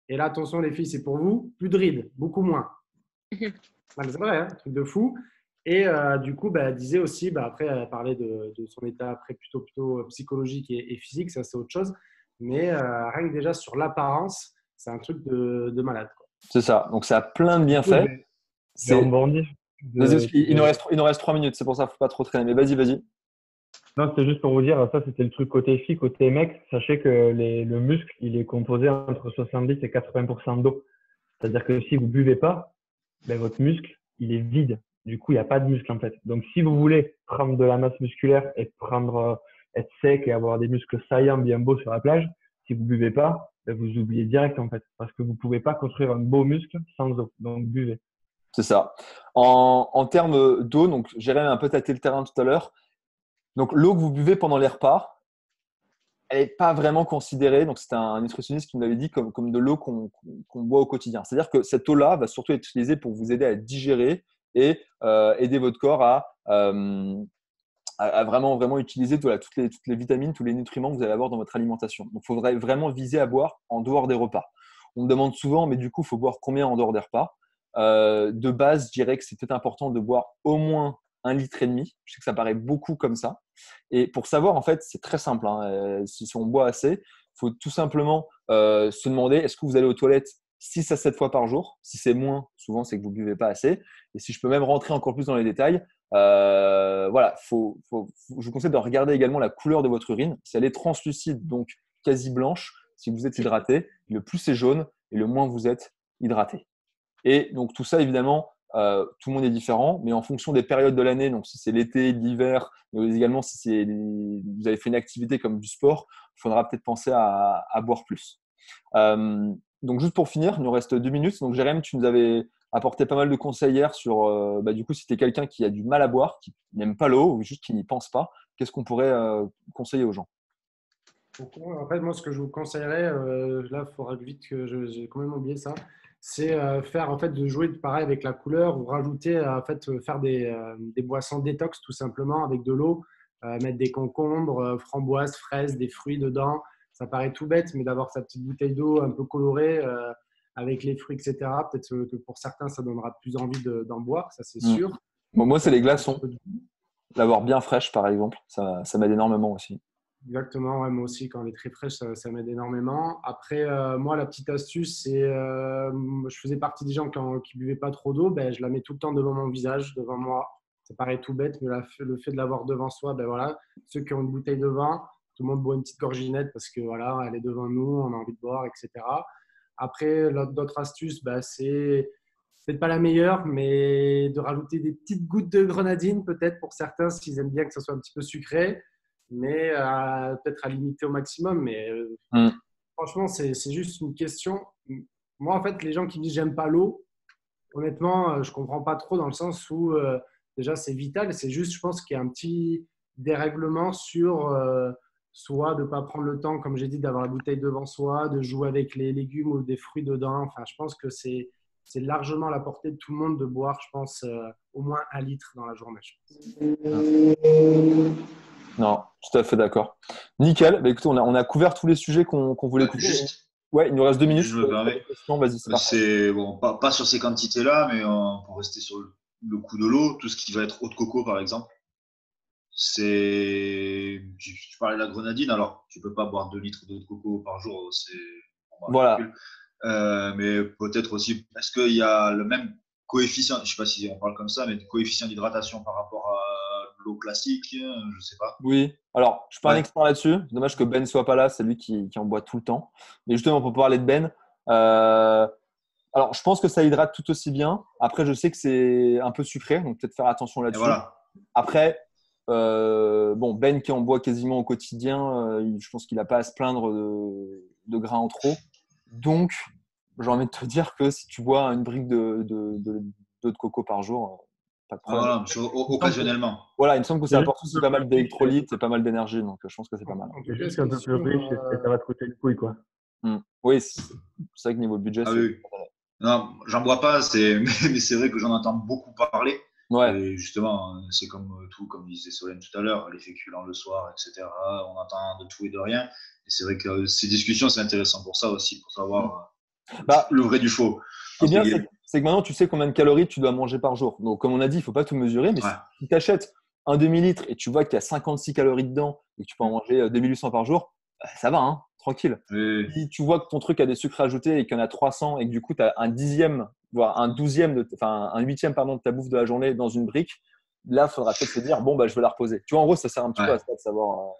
Et là, attention les filles, c'est pour vous, plus de rides, beaucoup moins. C'est vrai, hein, truc de fou. Et du coup, elle disait aussi, après, elle parlait de son état après plutôt psychologique et physique, ça c'est autre chose. Mais rien que déjà sur l'apparence, c'est un truc de malade, quoi. C'est ça. Donc, ça a plein de bienfaits. J'ai rebondi. Il nous reste 3 minutes. C'est pour ça qu'il ne faut pas trop traîner. Mais vas-y. Non, c'est juste pour vous dire, ça c'était le truc côté fille, côté mec. Sachez que le muscle, il est composé entre 70 et 80% d'eau. C'est-à-dire que si vous buvez pas, votre muscle, il est vide. Du coup, il n'y a pas de muscle en fait. Donc, si vous voulez prendre de la masse musculaire et être sec et avoir des muscles saillants bien beaux sur la plage, si vous buvez pas, vous oubliez direct en fait. Parce que vous pouvez pas construire un beau muscle sans eau. Donc, buvez. C'est ça. En termes d'eau, donc Jérémy a un peu tâté le terrain tout à l'heure. Donc, l'eau que vous buvez pendant les repas, elle n'est pas vraiment considérée. Donc, c'est un nutritionniste qui nous l'avait dit comme de l'eau qu'on boit au quotidien. C'est-à-dire que cette eau-là va surtout être utilisée pour vous aider à digérer et aider votre corps à vraiment utiliser toutes les vitamines, tous les nutriments que vous allez avoir dans votre alimentation. Donc, il faudrait vraiment viser à boire en dehors des repas. On me demande souvent, mais du coup, il faut boire combien en dehors des repas ? De base, je dirais que c'est peut-être important de boire au moins 1,5 litre. Je sais que ça paraît beaucoup comme ça. Et pour savoir, en fait, c'est très simple. Si on boit assez, il faut tout simplement se demander est-ce que vous allez aux toilettes 6 à 7 fois par jour. Si c'est moins, souvent, c'est que vous ne buvez pas assez. Et si je peux même rentrer encore plus dans les détails, je vous conseille de regarder également la couleur de votre urine. Si elle est translucide, donc quasi blanche, si vous êtes hydraté, le plus c'est jaune et le moins vous êtes hydraté. Et donc, tout ça, évidemment, tout le monde est différent, mais en fonction des périodes de l'année, donc si c'est l'été, l'hiver, mais également si vous avez fait une activité comme du sport, il faudra peut-être penser à boire plus. Donc, juste pour finir, il nous reste 2 minutes. Donc, Jérémy, tu nous avais apporté pas mal de conseils hier sur, du coup, si tu es quelqu'un qui a du mal à boire, qui n'aime pas l'eau ou juste qui n'y pense pas, qu'est-ce qu'on pourrait conseiller aux gens ? En fait, moi, ce que je vous conseillerais, là, il faudra vite que j'ai complètement oublié ça, c'est faire de jouer pareil avec la couleur ou rajouter faire des boissons détox tout simplement avec de l'eau, mettre des concombres, framboises, fraises, des fruits dedans. Ça paraît tout bête, mais d'avoir sa petite bouteille d'eau un peu colorée avec les fruits, etc. Peut-être que pour certains, ça donnera plus envie d'en boire, ça c'est sûr. Bon, moi, c'est les glaçons. L'avoir bien fraîche, par exemple, ça m'aide énormément aussi. Exactement, ouais, moi aussi, quand elle est très fraîche, ça m'aide énormément. Après, moi, la petite astuce, c'est je faisais partie des gens qui ne buvaient pas trop d'eau, je la mets tout le temps devant mon visage, devant moi. Ça paraît tout bête, mais le fait de l'avoir devant soi, voilà, ceux qui ont une bouteille de vin, tout le monde boit une petite gorginette parce que voilà, elle est devant nous, on a envie de boire, etc. Après, d'autres astuces, c'est peut-être pas la meilleure, mais de rajouter des petites gouttes de grenadine, peut-être pour certains, s'ils aiment bien que ça soit un petit peu sucré, mais peut-être à limiter au maximum. Mais franchement, c'est juste une question. Moi, en fait, les gens qui me disent j'aime pas l'eau, honnêtement, je comprends pas trop dans le sens où déjà c'est vital. C'est juste, je pense qu'il y a un petit dérèglement sur soit de ne pas prendre le temps, comme j'ai dit, d'avoir la bouteille devant soi, de jouer avec les légumes ou des fruits dedans. Enfin, je pense que c'est largement à la portée de tout le monde de boire, je pense, au moins 1 litre dans la journée. Non, tout à fait d'accord. Nickel. Écoutez, on a couvert tous les sujets qu'on voulait couvrir. Ouais, il nous reste 2 minutes. Je me permets. Vas-y, c'est bon, pas sur ces quantités-là, mais pour rester sur le coût de l'eau, tout ce qui va être eau de coco, par exemple. Je parlais de la grenadine, alors tu peux pas boire 2 litres d'eau de coco par jour, c'est voilà. Mais peut-être aussi, est-ce qu'il y a le même coefficient, je sais pas si on parle comme ça, mais coefficient d'hydratation par rapport à l'eau classique, je sais pas. Oui, alors je suis pas un expert là-dessus, c'est dommage que Ben soit pas là, c'est lui qui en boit tout le temps. Mais justement, pour parler de Ben, alors je pense que ça hydrate tout aussi bien. Après, je sais que c'est un peu sucré, donc peut-être faire attention là-dessus. Voilà. Après, Ben qui en boit quasiment au quotidien, je pense qu'il n'a pas à se plaindre de gras en trop. Donc, j'ai envie de te dire que si tu bois une brique d'eau de coco par jour, Pas de problème. Voilà, occasionnellement. Voilà, il me semble que ça apporte aussi pas mal d'électrolytes et pas mal d'énergie, donc je pense que c'est pas mal. C'est juste qu'un peu plus riche, ça va te coûter une couille, quoi. Oui, c'est vrai que niveau budget, Ah oui. Non, j'en bois pas, mais c'est vrai que j'en entends beaucoup parler. Ouais. Et justement, c'est comme tout, comme disait Solène tout à l'heure, les féculents le soir, etc. On entend de tout et de rien. Et c'est vrai que ces discussions, c'est intéressant pour ça aussi, pour savoir le vrai du faux. Ce qui est bien, c'est que maintenant, tu sais combien de calories tu dois manger par jour. Donc, comme on a dit, il ne faut pas tout mesurer. Mais si tu achètes un demi-litre et tu vois qu'il y a 56 calories dedans et que tu peux en manger 2800 par jour, ça va, hein, tranquille. Si tu vois que ton truc a des sucres ajoutés et qu'il y en a 300 et que du coup, tu as un dixième, voire un huitième de ta bouffe de la journée dans une brique, là, il faudra peut-être se dire, bon, je vais la reposer. Tu vois, en gros, ça sert un petit peu à ça de savoir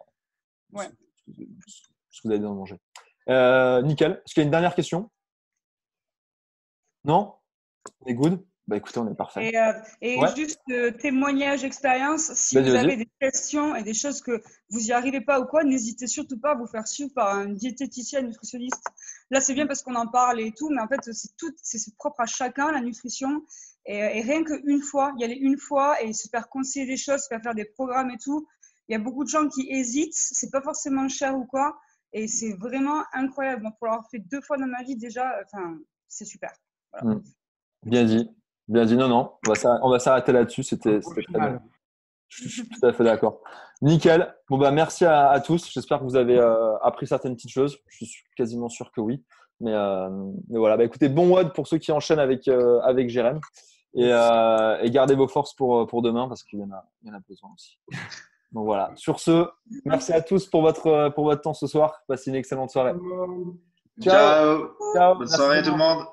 ce que vous avez besoin de manger. Nickel. Est-ce qu'il y a une dernière question? Non? On est good? Écoutez, on est parfait. Et juste témoignage, expérience, si vous avez des questions et des choses que vous n'y arrivez pas ou quoi, n'hésitez surtout pas à vous faire suivre par un diététicien, nutritionniste. Là, c'est bien parce qu'on en parle et tout, mais en fait, c'est propre à chacun, la nutrition. Et rien qu'une fois, y aller une fois et se faire conseiller des choses, se faire des programmes et tout. Il y a beaucoup de gens qui hésitent, c'est pas forcément cher ou quoi, et c'est vraiment incroyable. Pour l'avoir fait 2 fois dans ma vie déjà, c'est super. Voilà. Bien dit. Non. On va s'arrêter là-dessus. C'était très bien. Je suis tout à fait d'accord. Nickel. Merci à tous. J'espère que vous avez appris certaines petites choses. Je suis quasiment sûr que oui. Mais voilà. Écoutez, bon WOD pour ceux qui enchaînent avec Jérém. Et gardez vos forces pour demain parce qu'il y en a besoin aussi. Donc voilà. Sur ce, merci à tous pour votre temps ce soir. Passez une excellente soirée. Ciao. Bonne soirée tout le monde.